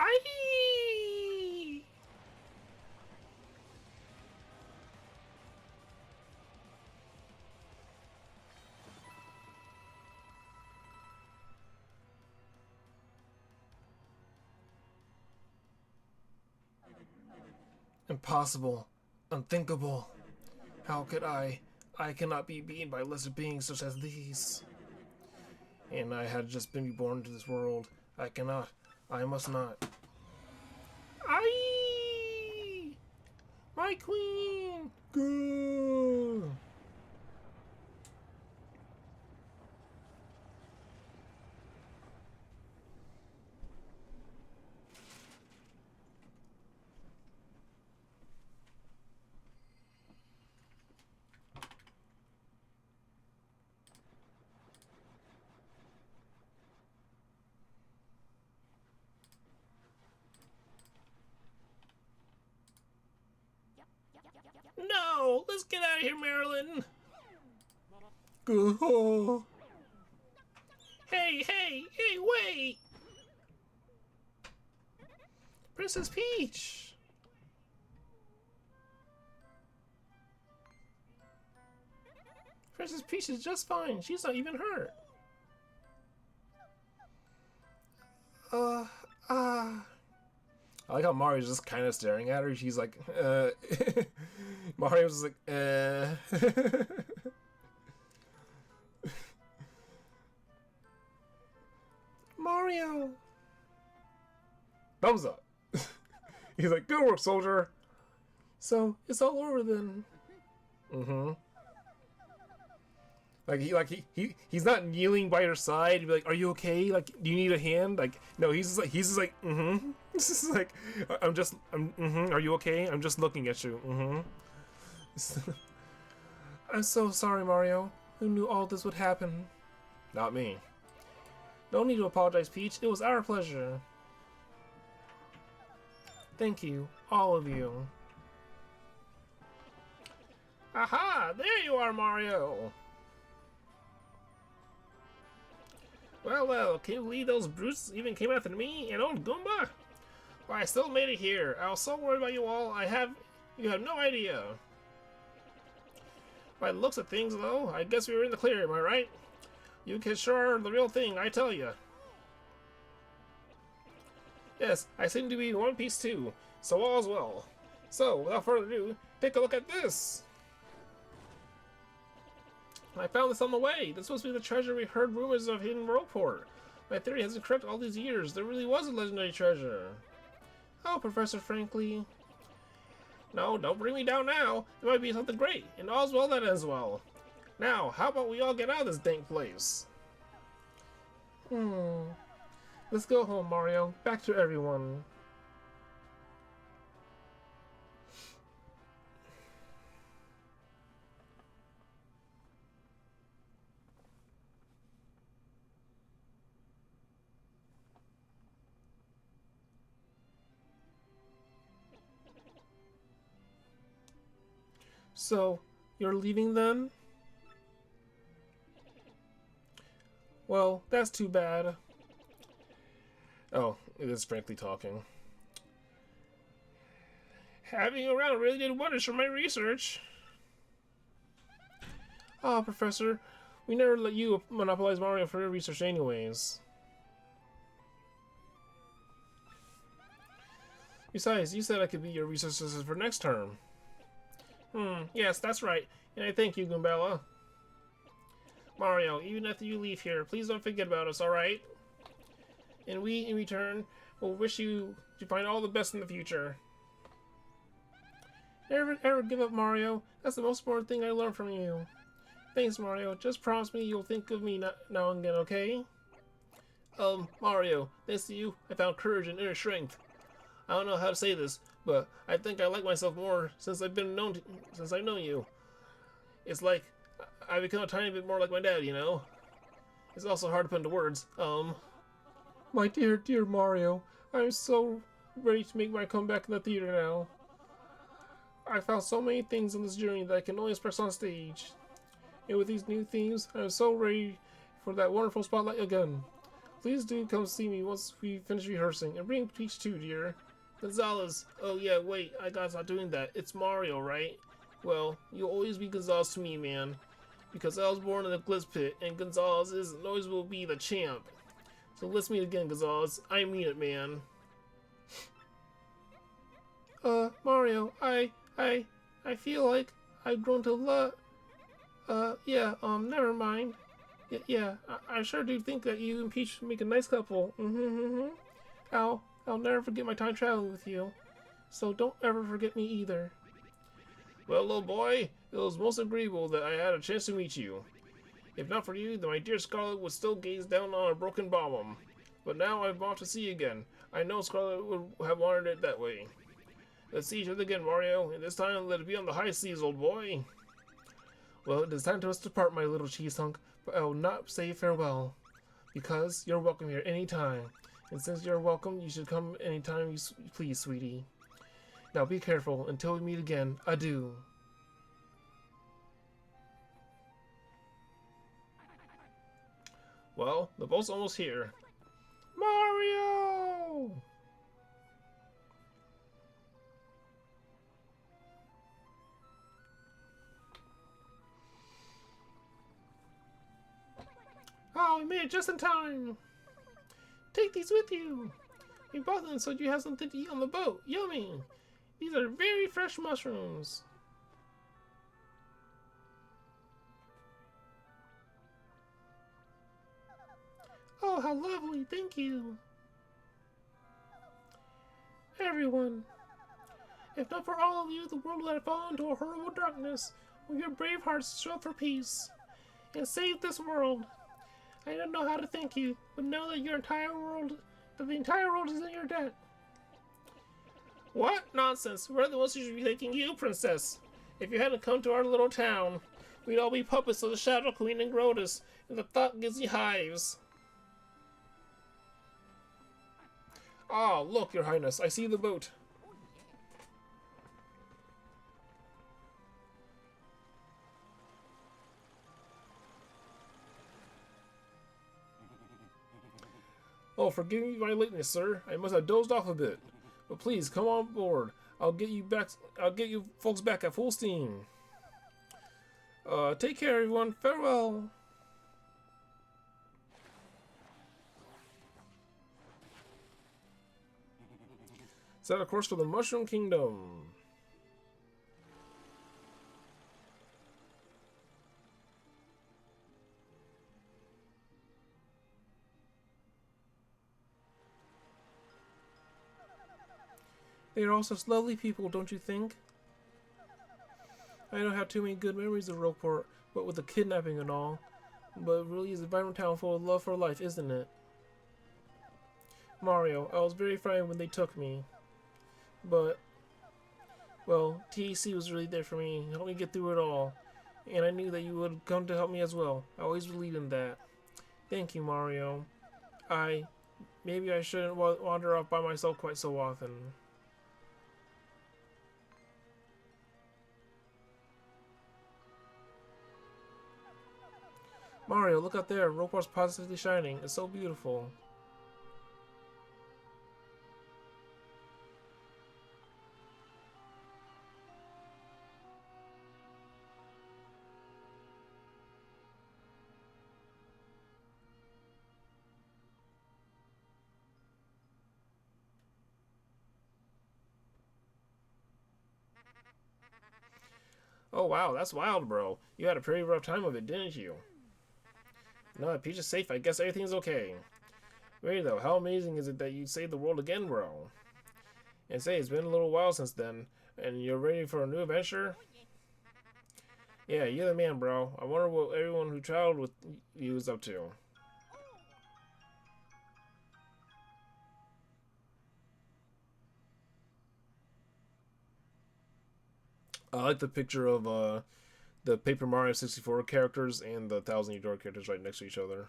S1: I. Impossible. Unthinkable. How could I? I cannot be beaten by lesser beings such as these. And I had just been reborn into this world. I cannot. I must not. Aye! My queen! Go! No! Let's get out of here, Marilyn! Go! Hey, hey, hey, wait! Princess Peach! Princess Peach is just fine. She's not even hurt. I like how Mario's just kind of staring at her. She's like, Mario's like, Mario! Thumbs up. He's like, good work, soldier. So, it's all over then. Mm-hmm. He's not kneeling by her side. He'd be like, "Are you okay? Like, do you need a hand?" Like, no, he's just like, mm-hmm. It's just like, mm-hmm. Are you okay? I'm just looking at you. Mm-hmm. I'm so sorry, Mario. Who knew all this would happen? Not me. No need to apologize, Peach. It was our pleasure. Thank you, all of you. Aha! There you are, Mario. Well, well, can you believe those brutes even came after me and old Goomba? Well, I still made it here. I was so worried about you all, you have no idea. By the looks of things, though, I guess we were in the clear, am I right? You kids sure are the real thing, I tell ya. Yes, I seem to be in one piece too, so all's well. So, without further ado, take a look at this! I found this on the way. This must be the treasure we heard rumors of in Worldport. My theory has been correct all these years. There really was a legendary treasure. Oh, Professor Frankly. No, don't bring me down now. It might be something great, and all's well that ends well. Now, how about we all get out of this dank place? Let's go home, Mario. Back to everyone. So, you're leaving then? Well, that's too bad. Oh, it is Frankly talking. Having you around really did wonders for my research. Ah, Professor, we never let you monopolize Mario for your research anyways. Besides, you said I could be your research assistant for next term. Yes, that's right. And I thank you, Goombella. Mario, even after you leave here, please don't forget about us, alright? And we, in return, will wish you to find all the best in the future. Never ever give up, Mario. That's the most important thing I learned from you. Thanks, Mario. Just promise me you'll think of me now and again, okay? Mario, thanks to you, I found courage and inner strength. I don't know how to say this, but I think I like myself more since I've know you. It's like I've become a tiny bit more like my dad, you know? It's also hard to put into words. My dear, dear Mario, I'm so ready to make my comeback in the theater now. I found so many things on this journey that I can only express on stage. And with these new themes, I'm so ready for that wonderful spotlight again. Please do come see me once we finish rehearsing, and bring Peach too, dear. Gonzalez. Oh yeah, wait, I gotta stop doing that. It's Mario, right? Well, you'll always be Gonzalez to me, man. Because I was born in the Glitz Pit, and Gonzalez is and always will be the champ. So let's meet again, Gonzalez. I mean it, man. Mario, I feel like I've grown to love. Yeah, never mind. Yeah, I sure do think that you and Peach make a nice couple. I'll never forget my time traveling with you. So don't ever forget me either. Well, little boy, it was most agreeable that I had a chance to meet you. If not for you, then my dear Scarlet would still gaze down on a broken bomb. But now I'm off to sea again. I know Scarlet would have wanted it that way. Let's see each other again, Mario, and this time let it be on the high seas, old boy. Well, it is time for us to part, my little cheese hunk, but I will not say farewell, because you're welcome here anytime. And since you're welcome, you should come anytime you please, sweetie. Now be careful until we meet again. Adieu. Well, the boat's almost here. Mario! Oh, we made it just in time. Take these with you. We bought them so you have something to eat on the boat. Yummy. These are very fresh mushrooms. Oh, how lovely. Thank you. Everyone. If not for all of you, the world would have fallen into a horrible darkness. Will your brave hearts show up for peace and save this world? I don't know how to thank you, but know that the entire world is in your debt. What nonsense! We're the ones who should be thanking you, Princess. If you hadn't come to our little town, we'd all be puppets of the Shadow Queen and Grotus, and the thought gives you hives. Ah, look, Your Highness, I see the boat. Oh, forgive me my lateness, sir. I must have dozed off a bit. But please, come on board. I'll get you folks back at full steam. Take care, everyone. Farewell. Set a course for the Mushroom Kingdom. They are all such lovely people, don't you think? I don't have too many good memories of Rogueport, but with the kidnapping and all. But it really is a vibrant town full of love for life, isn't it? Mario, I was very frightened when they took me. But, well, TEC was really there for me, helped me get through it all. And I knew that you would come to help me as well. I always believed in that. Thank you, Mario. Maybe I shouldn't wander off by myself quite so often. Mario, look out there. Rogueport's positively shining. It's so beautiful. Oh wow, that's wild, bro. You had a pretty rough time of it, didn't you? Now that Peach is safe, I guess everything's okay. Wait though, how amazing is it that you saved the world again, bro? And say, it's been a little while since then, and you're ready for a new adventure? Yeah, you're the man, bro. I wonder what everyone who traveled with you is up to. I like the picture of the Paper Mario 64 characters and the Thousand Year Door characters right next to each other.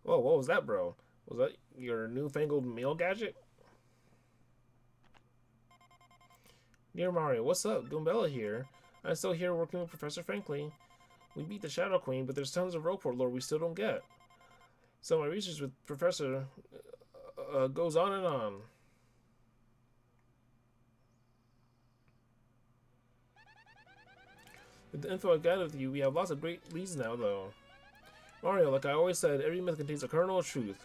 S1: Whoa, what was that, bro? Was that your newfangled mail gadget? Dear Mario, what's up? Goombella here. I'm still here working with Professor Franklin. We beat the Shadow Queen, but there's tons of Rogueport lore we still don't get. So my research with Professor goes on and on. With the info I got with you, we have lots of great leads now, though. Mario, like I always said, every myth contains a kernel of truth.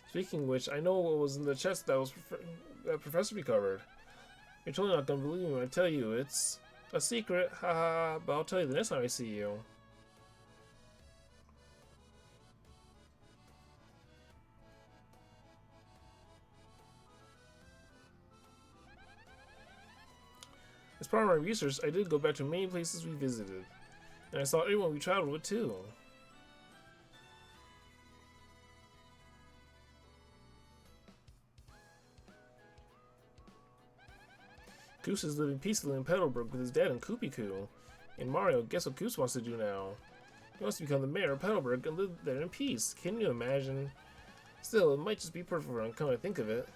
S1: Speaking of which, I know what was in the chest that was that professor recovered. You're totally not gonna believe me when I tell you it's a secret, haha, but I'll tell you the next time I see you. As part of my research, I did go back to many places we visited, and I saw everyone we traveled with too. Goose is living peacefully in Petalburg with his dad and Kupiku. And Mario, guess what Goose wants to do now? He wants to become the mayor of Petalburg and live there in peace. Can you imagine? Still, it might just be perfect for him, come to think of it.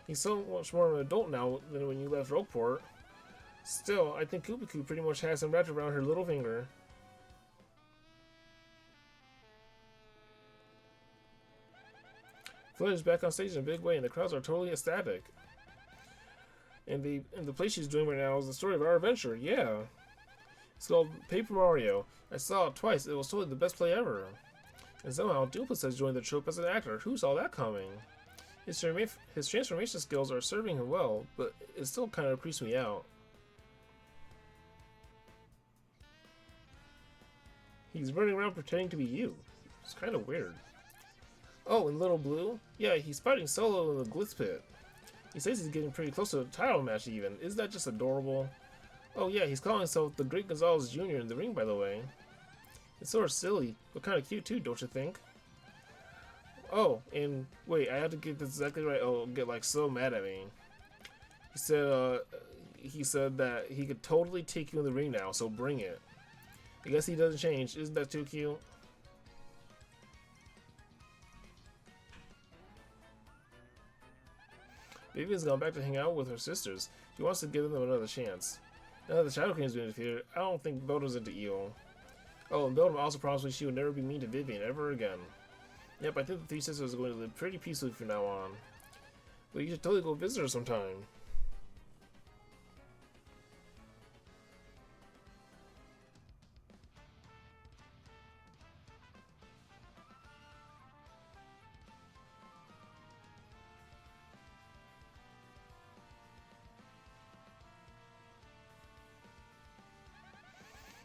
S1: He's so much more of an adult now than when you left Rogueport. Still, I think Kupiku pretty much has him wrapped around her little finger. Floyd is back on stage in a big way, and the crowds are totally ecstatic. And the play she's doing right now is the story of our adventure. Yeah, it's called Paper Mario. I saw it twice. It was totally the best play ever. And somehow Duplis has joined the troupe as an actor. Who saw that coming? His transformation skills are serving him well, but it still kind of creeps me out. He's running around pretending to be you. It's kind of weird. Oh, and Little Blue? Yeah, he's fighting solo in the Glitz Pit. He says he's getting pretty close to a title match even. Isn't that just adorable? Oh yeah, he's calling himself the Great Gonzalez Jr. in the ring, by the way. It's sort of silly, but kind of cute too, don't you think? Oh, and wait, I have to get this exactly right. Oh, get like so mad at me. He said that he could totally take you in the ring now, so bring it. I guess he doesn't change. Isn't that too cute? Vivian's gone back to hang out with her sisters. She wants to give them another chance. Now that the Shadow Queen's been defeated, I don't think Beldam's into Eel. Oh, and Beldam also promised me she would never be mean to Vivian ever again. Yep, I think the three sisters are going to live pretty peacefully from now on. But you should totally go visit her sometime.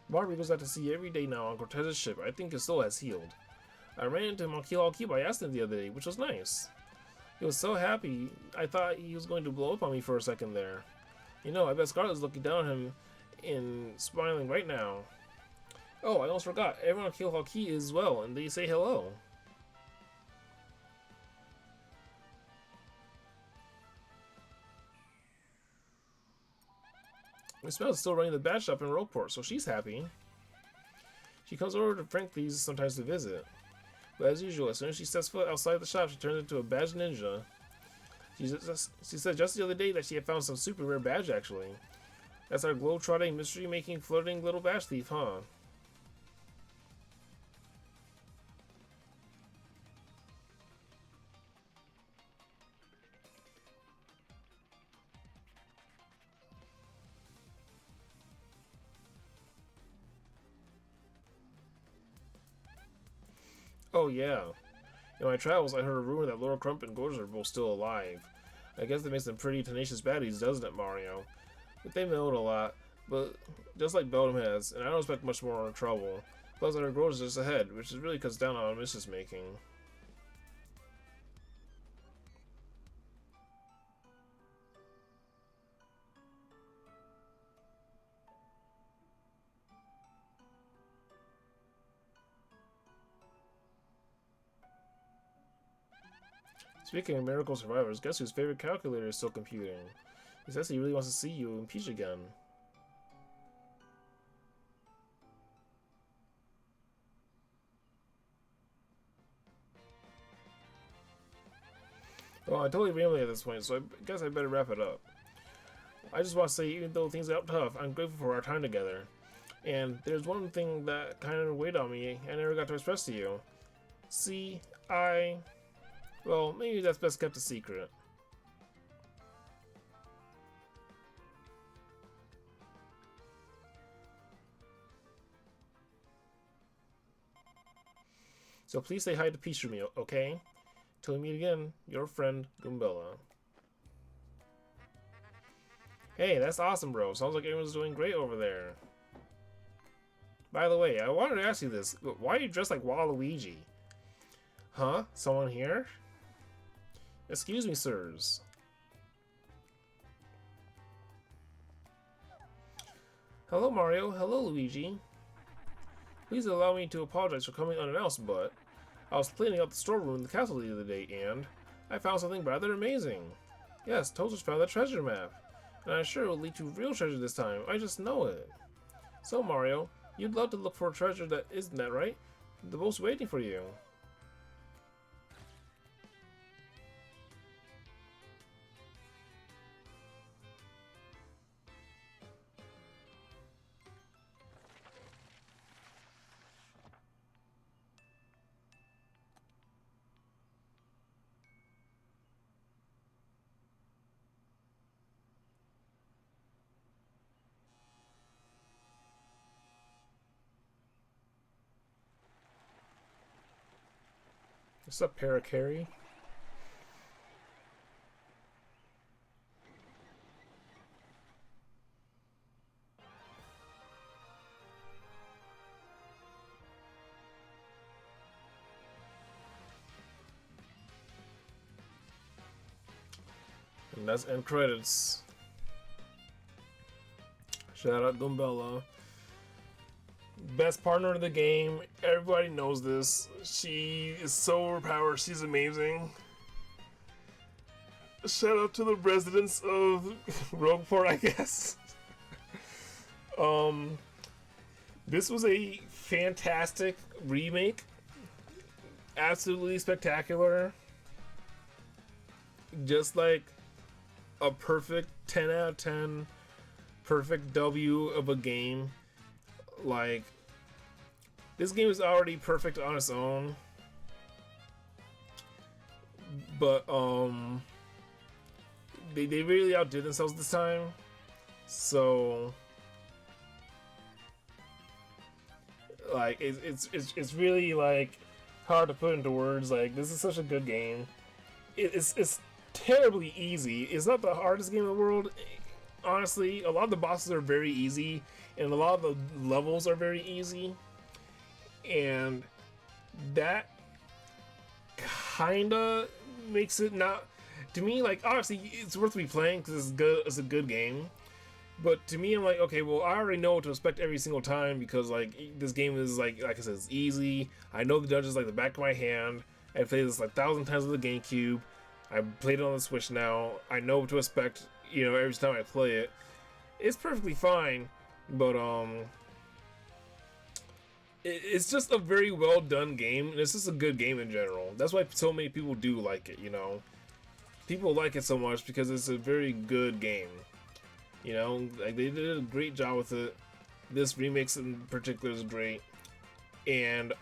S1: Barbie goes out to sea every day now on Cortez's ship. I think his soul has healed. I ran into him on Keel Key by accident the other day, which was nice. He was so happy, I thought he was going to blow up on me for a second there. You know, I bet Scarlett's looking down on him and smiling right now. Oh, I almost forgot. Everyone on Keel Key is well, and they say hello. Miss Bell's still running the badge shop in Rogueport, so she's happy. She comes over to Frankly's sometimes to visit. But as usual, as soon as she steps foot outside the shop, she turns into a badge ninja. She said just the other day that she had found some super rare badge, actually. That's our globe-trotting, mystery-making, flirting little badge thief, huh? Oh yeah. In my travels, I heard a rumor that Lord Crump and Gorge are both still alive. I guess that makes them pretty tenacious baddies, doesn't it, Mario? But they milled a lot, but just like Beldam has, and I don't expect much more trouble. Plus, I heard Gorge is just ahead, which really cuts down on mischief making. Speaking of miracle survivors, guess whose favorite calculator is still computing? He says he really wants to see you in Peach again. Well, I totally rambling at this point, so I guess I better wrap it up. I just want to say, even though things got tough, I'm grateful for our time together. And there's one thing that kind of weighed on me I never got to express to you. See, well, maybe that's best kept a secret. So please say hi to Peach for me, okay? Till we meet again, your friend, Goombella. Hey, that's awesome, bro. Sounds like everyone's doing great over there. By the way, I wanted to ask you this. Why are you dressed like Waluigi? Huh? Someone here? Excuse me, sirs. Hello, Mario. Hello, Luigi. Please allow me to apologize for coming unannounced, but I was cleaning up the storeroom in the castle the other day, and I found something rather amazing. Yes, Toadster's found that treasure map, and I'm sure it will lead to real treasure this time. I just know it. So, Mario, you'd love to look for a treasure isn't that right? The boat's waiting for you. What's up, Paracarry? And that's end credits. Shout out Dumbella. Best partner of the game. Everybody knows this. She is so overpowered. She's amazing. Shout out to the residents of Rogueport, I guess. This was a fantastic remake. Absolutely spectacular. Just like a perfect 10 out of 10 perfect W of a game. Like, this game is already perfect on its own, but they really outdid themselves this time. So like it's really like hard to put into words. Like, this is such a good game. It's terribly easy. It's not the hardest game in the world. Honestly, a lot of the bosses are very easy, and a lot of the levels are very easy, and that kinda makes it not, to me, like, obviously it's worth me playing because it's good. It's a good game, but to me, I'm like, okay, well, I already know what to expect every single time because, like, this game is like I said, it's easy. I know the dungeons like the back of my hand. I played this like 1,000 times on the GameCube. I played it on the Switch now. I know what to expect. You know, every time I play it, it's perfectly fine, but it's just a very well done game, and it's just a good game in general. That's why so many people do like it. You know, people like it so much because it's a very good game. You know, like, they did a great job with it. This remix in particular is great, and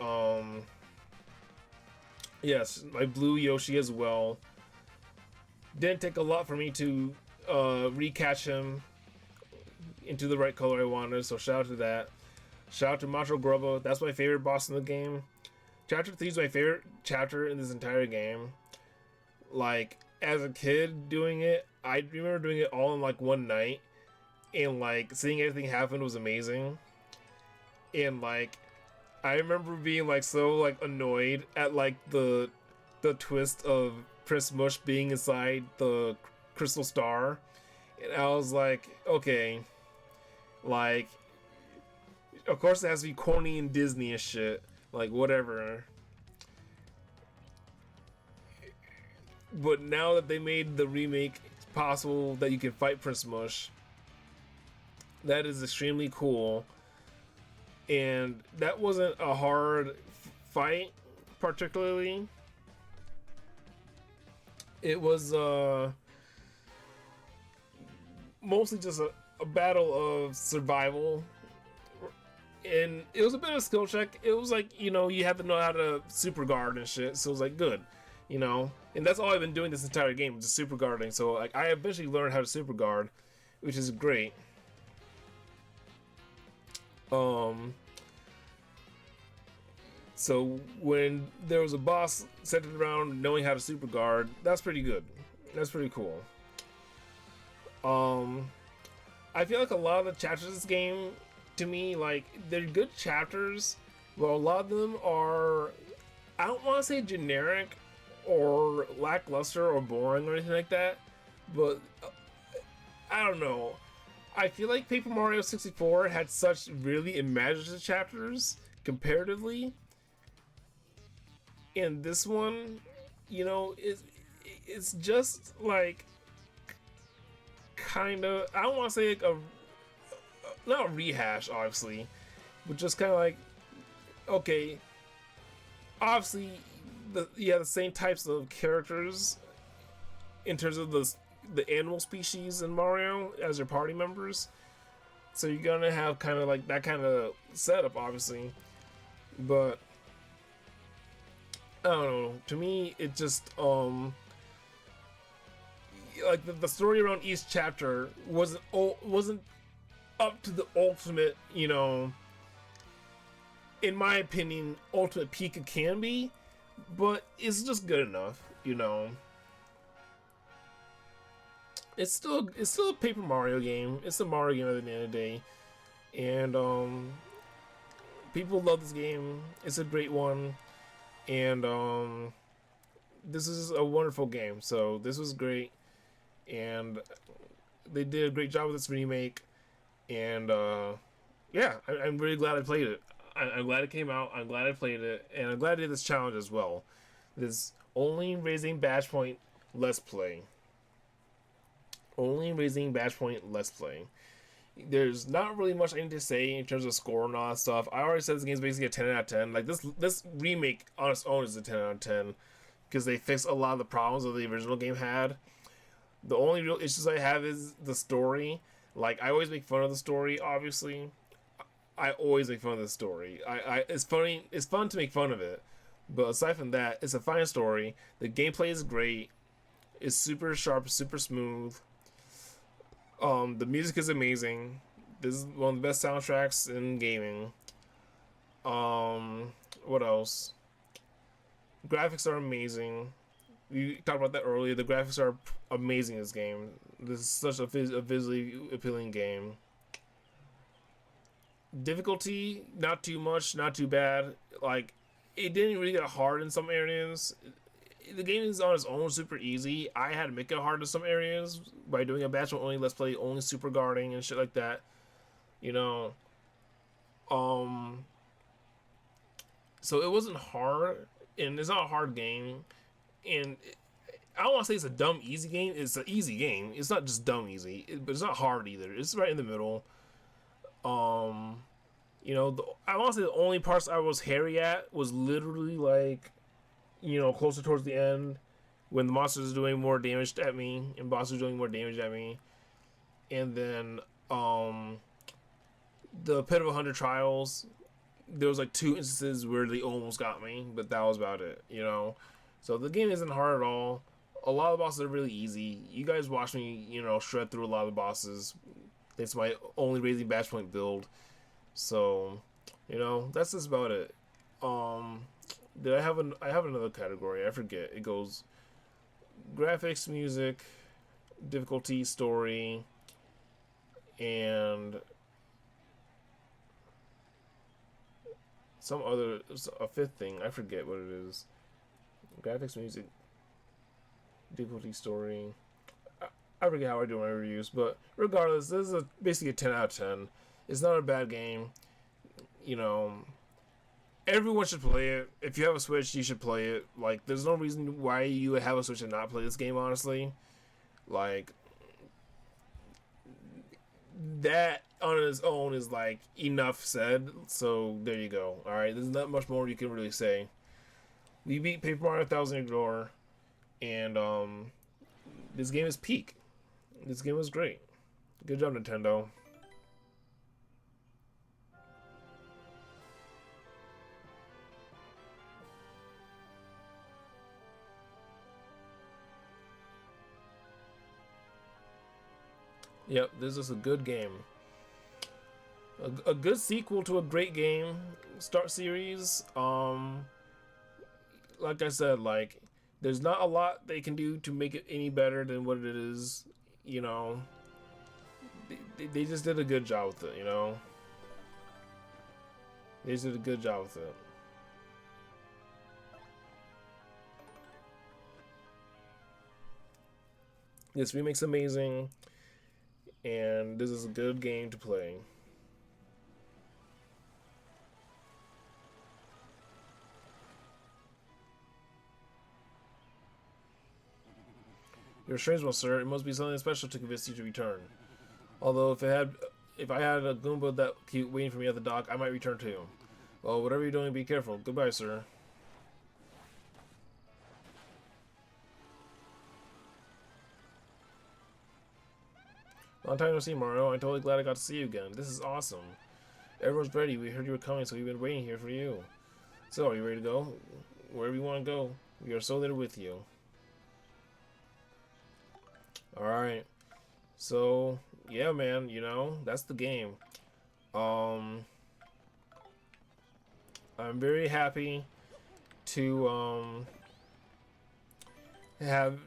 S1: yes, my blue Yoshi as well. Didn't take a lot for me to recatch him into the right color I wanted, so shout out to that. Shout out to Macho Grubba. That's my favorite boss in the game. Chapter 3 is my favorite chapter in this entire game. Like, as a kid doing it, I remember doing it all in like one night, and like seeing everything happen was amazing. And like, I remember being like so like annoyed at like the twist of Prince Mush being inside the crystal star, and I was like, okay, like, of course it has to be corny and Disney and shit, like, whatever. But now that they made the remake possible that you can fight Prince Mush, that is extremely cool. And that wasn't a hard fight particularly. It was mostly just a battle of survival, and it was a bit of a skill check. It was like, you know, you have to know how to super guard and shit, so it was like good, you know. And that's all I've been doing this entire game, just super guarding. So like, I eventually learned how to super guard, which is great. So when there was a boss centered around knowing how to super guard, that's pretty good. That's pretty cool. I feel like a lot of the chapters of this game, to me, like they're good chapters, but a lot of them are, I don't want to say generic or lackluster or boring or anything like that, but I don't know. I feel like Paper Mario 64 had such really imaginative chapters comparatively, and this one, you know, it's just like kind of, I don't want to say like a, not a rehash obviously, but just kind of like, okay, obviously you have the same types of characters in terms of the animal species in Mario as your party members, so you're gonna have kind of like that kind of setup obviously, but I don't know, to me it just like the story around each chapter wasn't up to the ultimate, you know, in my opinion, ultimate peak it can be, but it's just good enough, you know. It's still a Paper Mario game. It's a Mario game at the end of the day, and people love this game. It's a great one, and this is a wonderful game. So this was great, and they did a great job with this remake, and yeah, I'm really glad I played it. I'm glad it came out. I'm glad I played it, and I'm glad I did this challenge as well. This only raising badge point let's play. Only raising badge point let's play. There's not really much I need to say in terms of score and all that stuff. I already said this game's basically a 10 out of 10. Like this remake on its own is a 10 out of 10 because they fixed a lot of the problems that the original game had. The only real issues I have is the story. Like I always make fun of the story, obviously. I always make fun of the story. It's funny. It's fun to make fun of it, but aside from that, it's a fine story. The gameplay is great. It's super sharp, super smooth. The music is amazing. This is one of the best soundtracks in gaming. What else? Graphics are amazing. We talked about that earlier. The graphics are amazing in this game. This is such a visually appealing game. Difficulty, not too much, not too bad. Like, it didn't really get hard in some areas. The game is on its own super easy. I had to make it hard in some areas by doing a batch only let's play, only super guarding and shit like that. You know, so it wasn't hard, and it's not a hard game. And I don't want to say it's a dumb easy game. It's an easy game. It's not just dumb easy, but it's not hard either. It's right in the middle. You know, I want to say the only parts I was hairy at was literally like, you know, closer towards the end when the monsters are doing more damage at me and bosses are doing more damage at me, and then the Pit of 100 Trials, there was like 2 instances where they almost got me, but that was about it, you know. So the game isn't hard at all. A lot of the bosses are really easy. You guys watch me, you know, shred through a lot of the bosses. It's my only raising badge point build. So, you know, that's just about it. Did I have I have another category? I forget. It goes graphics, music, difficulty, story, and some other, a fifth thing. I forget what it is. Graphics, music, difficulty, story. I forget how I do my reviews, but regardless, this is basically a 10 out of 10. It's not a bad game. You know, everyone should play it. If you have a Switch, you should play it. Like, there's no reason why you would have a Switch and not play this game, honestly. Like, that on its own is, like, enough said. So, there you go. Alright, there's not much more you can really say. We beat Paper Mario Thousand Year Door, and, this game is peak. This game was great. Good job, Nintendo. Yep, this is a good game. A good sequel to a great game. Start series. Like I said, like, there's not a lot they can do to make it any better than what it is. You know, they just did a good job with it, you know. They just did a good job with it. This remake's amazing, and this is a good game to play. You're a strange one, sir. It must be something special to convince you to return. Although if I had a Goomba that keep waiting for me at the dock, I might return too. Well, whatever you're doing, be careful. Goodbye, sir. Long time no see, Mario. I'm totally glad I got to see you again. This is awesome. Everyone's ready. We heard you were coming, so we've been waiting here for you. So, are you ready to go? Wherever you want to go, we are so there with you. Alright. So, yeah, man, you know, that's the game. I'm very happy to have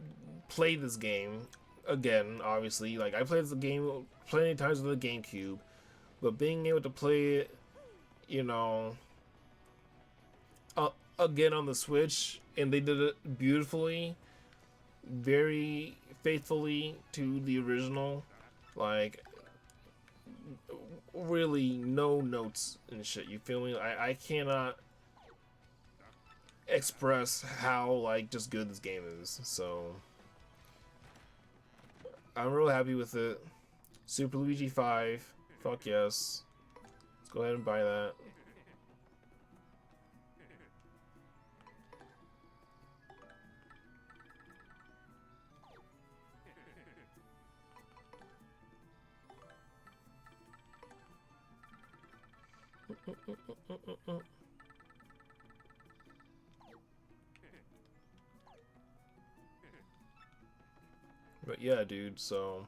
S1: played this game again. Obviously, like I played this game plenty of times with the GameCube, but being able to play it, you know, again on the Switch, and they did it beautifully, very faithfully to the original. Like, really no notes and shit, you feel me? I cannot express how like just good this game is. So I'm real happy with it. Super Luigi 5, fuck yes, let's go ahead and buy that. But yeah, dude, so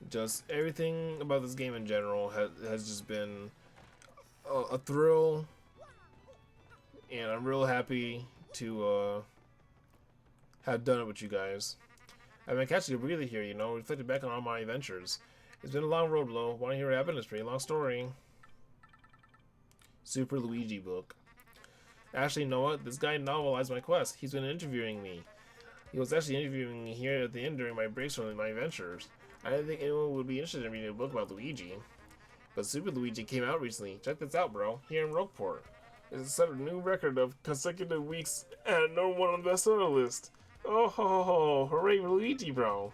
S1: just everything about this game in general has just been a thrill, and I'm real happy to have done it with you guys. I've been catching a breather here, you know, reflecting back on all my adventures. It's been a long road, Lo. Want to hear what happened? It's a pretty long story. Super Luigi book. Actually, you know what? This guy novelized my quest. He's been interviewing me. He was actually interviewing me here at the end during my breaks from my adventures. I didn't think anyone would be interested in reading a book about Luigi. But Super Luigi came out recently. Check this out, bro. Here in Roqueport. It's set a new record of consecutive weeks and number one on the bestseller list. Oh, ho, ho, ho. Hooray for Luigi, bro.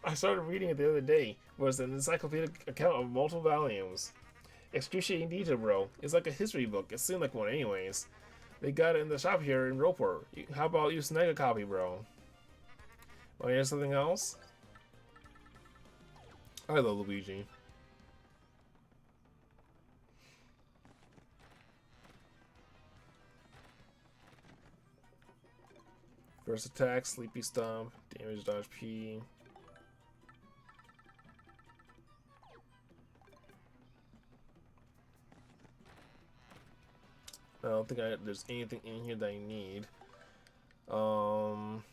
S1: I started reading it the other day. It was an encyclopedic account of multiple volumes. Excruciating detail, bro. It's like a history book. It seemed like one anyways. They got it in the shop here in Roqueport. How about you snag a copy, bro? Oh, here's something else? I love Luigi. First attack, Sleepy Stomp, damage dodge P. I don't think there's anything in here that I need. I'm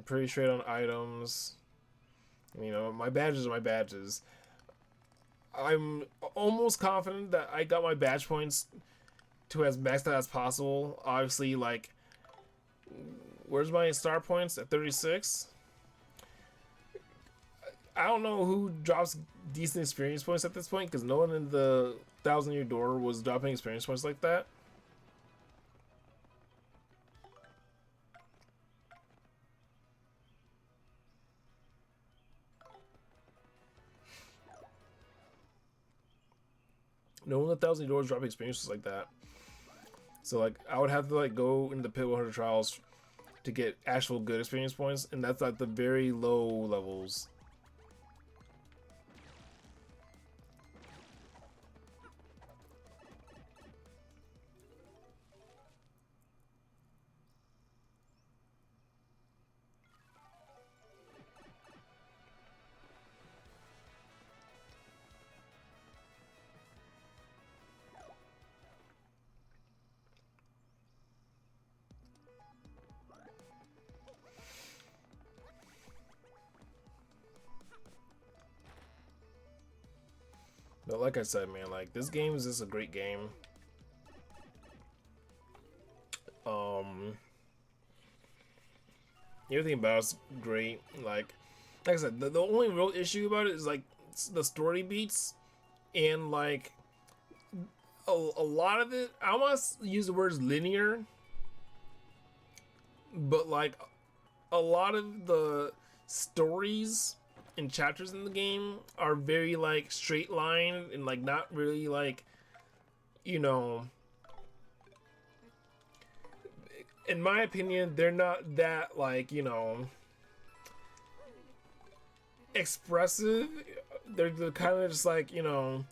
S1: pretty straight on items. You know, my badges are my badges. I'm almost confident that I got my badge points to as maxed out as possible. Obviously, like, where's my star points at 36? I don't know who drops decent experience points at this point, because no one in the 1,000-year door was dropping experience points like that. No one in the 1,000 doors dropping experiences like that. So like I would have to like go into the Pit 100 trials to get actual good experience points, and that's at the very low levels. But like I said, man, like this game is just a great game. Everything about it's great. Like I said, the only real issue about it is like the story beats and like a lot of it. I want to use the words linear, but like a lot of the stories and chapters in the game are very like straight line and like not really like, you know, in my opinion, they're not that like, you know, expressive. They're kind of just like, you know,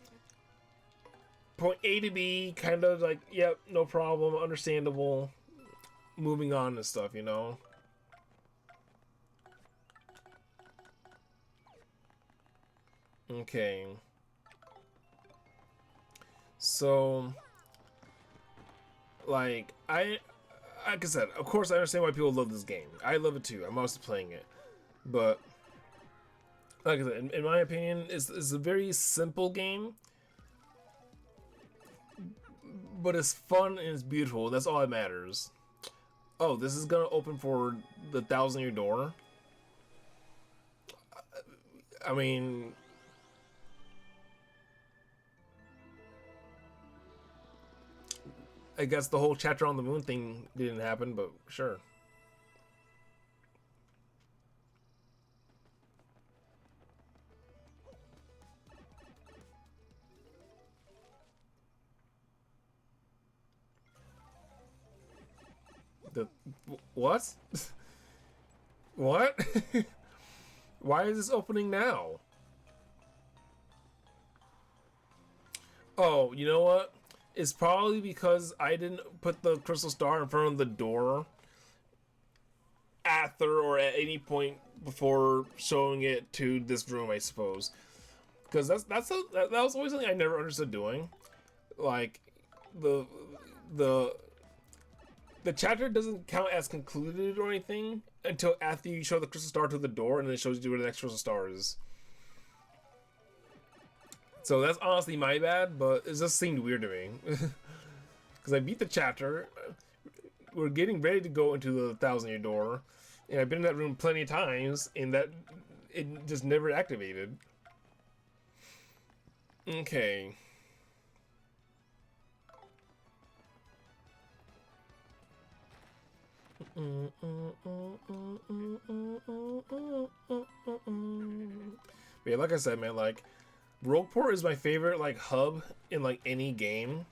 S1: point A to B, kind of like, yep, no problem, understandable, moving on and stuff, you know. Okay. So, like I said, of course, I understand why people love this game. I love it too. I'm also playing it, but like I said, in my opinion, it's a very simple game, but it's fun and it's beautiful. That's all that matters. Oh, this is gonna open for the 1,000-year door. I mean, I guess the whole chapter on the moon thing didn't happen, but sure. The what? What? Why is this opening now? Oh, you know what? It's probably because I didn't put the crystal star in front of the door after or at any point before showing it to this room, I suppose. Because that was always something I never understood doing. Like the the the chapter doesn't count as concluded or anything until after you show the crystal star to the door, and then it shows you where the next crystal star is. So that's honestly my bad, but it just seemed weird to me. Because I beat the chapter, we're getting ready to go into the 1,000-year door, and I've been in that room plenty of times, and that it just never activated. Okay. But yeah, like I said, man, like Rogueport is my favorite like hub in like any game.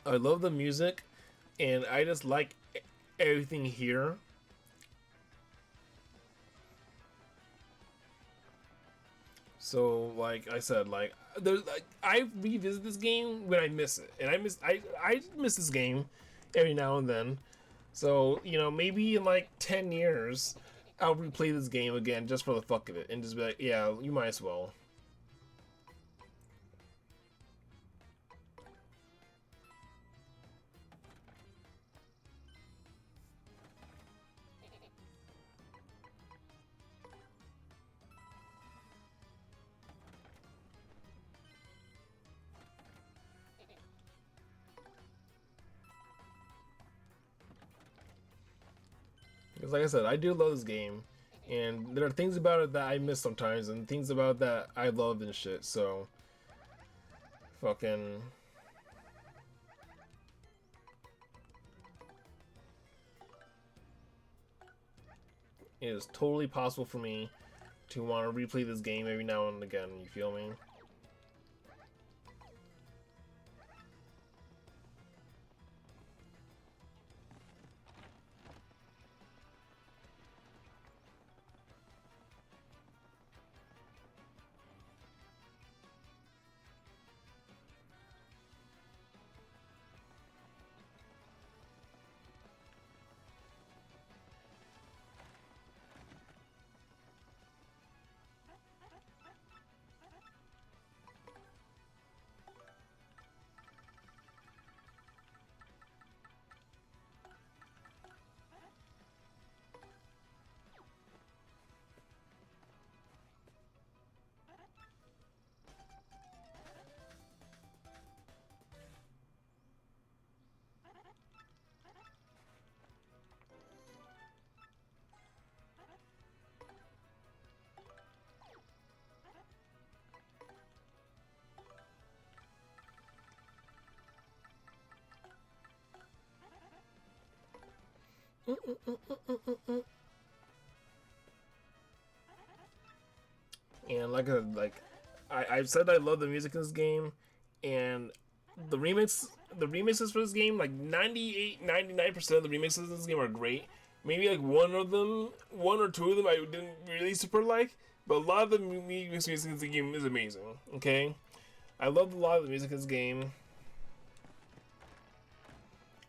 S1: I love the music, and I just like everything here. So, like I said, like there's like I revisit this game when I miss it, and I miss this game every now and then. So you know, maybe in like 10 years, I'll replay this game again just for the fuck of it, and just be like, yeah, you might as well. Because like I said, I do love this game, and there are things about it that I miss sometimes, and things about that I love and shit. So, fucking. It is totally possible for me to want to replay this game every now and again. You feel me? And I've said I love the music in this game, and the remixes for this game, like 99% of the remixes in this game are great. Maybe like one or two of them I didn't really super like, but a lot of the music in this game is amazing. Okay, I love a lot of the music in this game.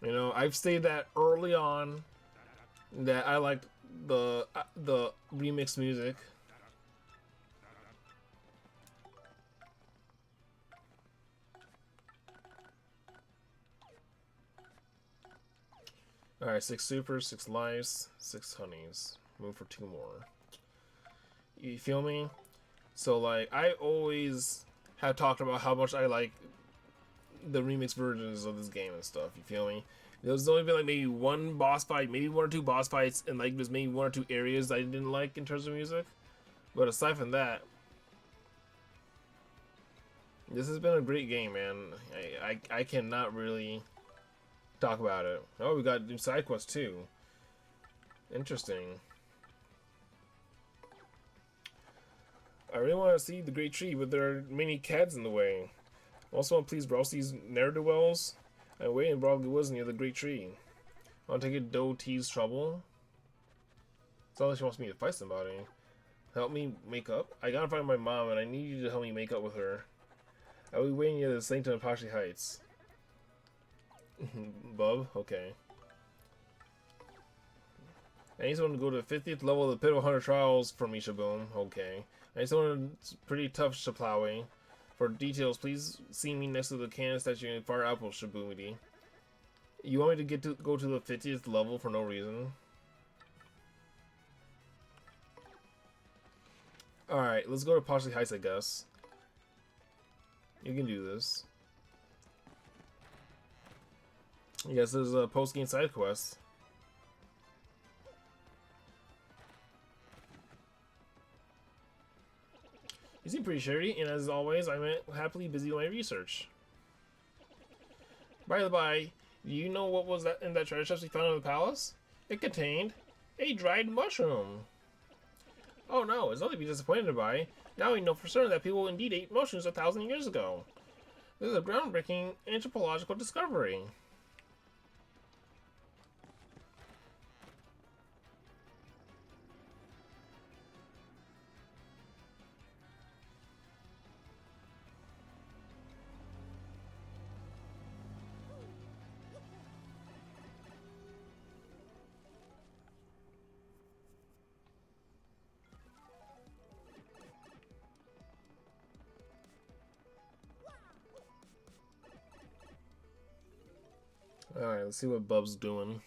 S1: You know, I've stated that early on that I liked the remix music. Alright, 6 supers, 6 lives, 6 honeys. Move for 2 more. You feel me? So, like, I always have talked about how much I like the remix versions of this game and stuff. You feel me? There's only been like maybe one boss fight, maybe 1 or 2 boss fights, and like there's maybe 1 or 2 areas I didn't like in terms of music. But aside from that, this has been a great game, man. I cannot really talk about it. Oh, we got new side quests too. Interesting. I really want to see the Great Tree, but there are many cats in the way. Also, want to please browse these ne'er-do-wells. I'm waiting probably was near the Great Tree. I want to take it Do T's trouble. It's not like she wants me to fight somebody. Help me make up? I gotta find my mom, and I need you to help me make up with her. I'll be waiting near the Sanctum of Pashi Heights. Bub? Okay. I need someone to go to the 50th level of the Pit of 100 Trials for me, Shaboom. Okay. I need someone pretty tough, Shaplawi. For details, please see me next to the cannon statue in Fire Outpost, Shaboomity. You want me to go to the 50th level for no reason? Alright, let's go to Pashi Heights, I guess. You can do this. Yes, there's a post-game side quest. You seem pretty shirty, and as always, I'm happily busy with my research. By the by, do you know what was that in that treasure chest we found in the palace? It contained a dried mushroom. Oh no, it's nothing to be disappointed by. Now we know for certain that people indeed ate mushrooms 1,000 years ago. This is a groundbreaking anthropological discovery. Alright, let's see what Bub's doing.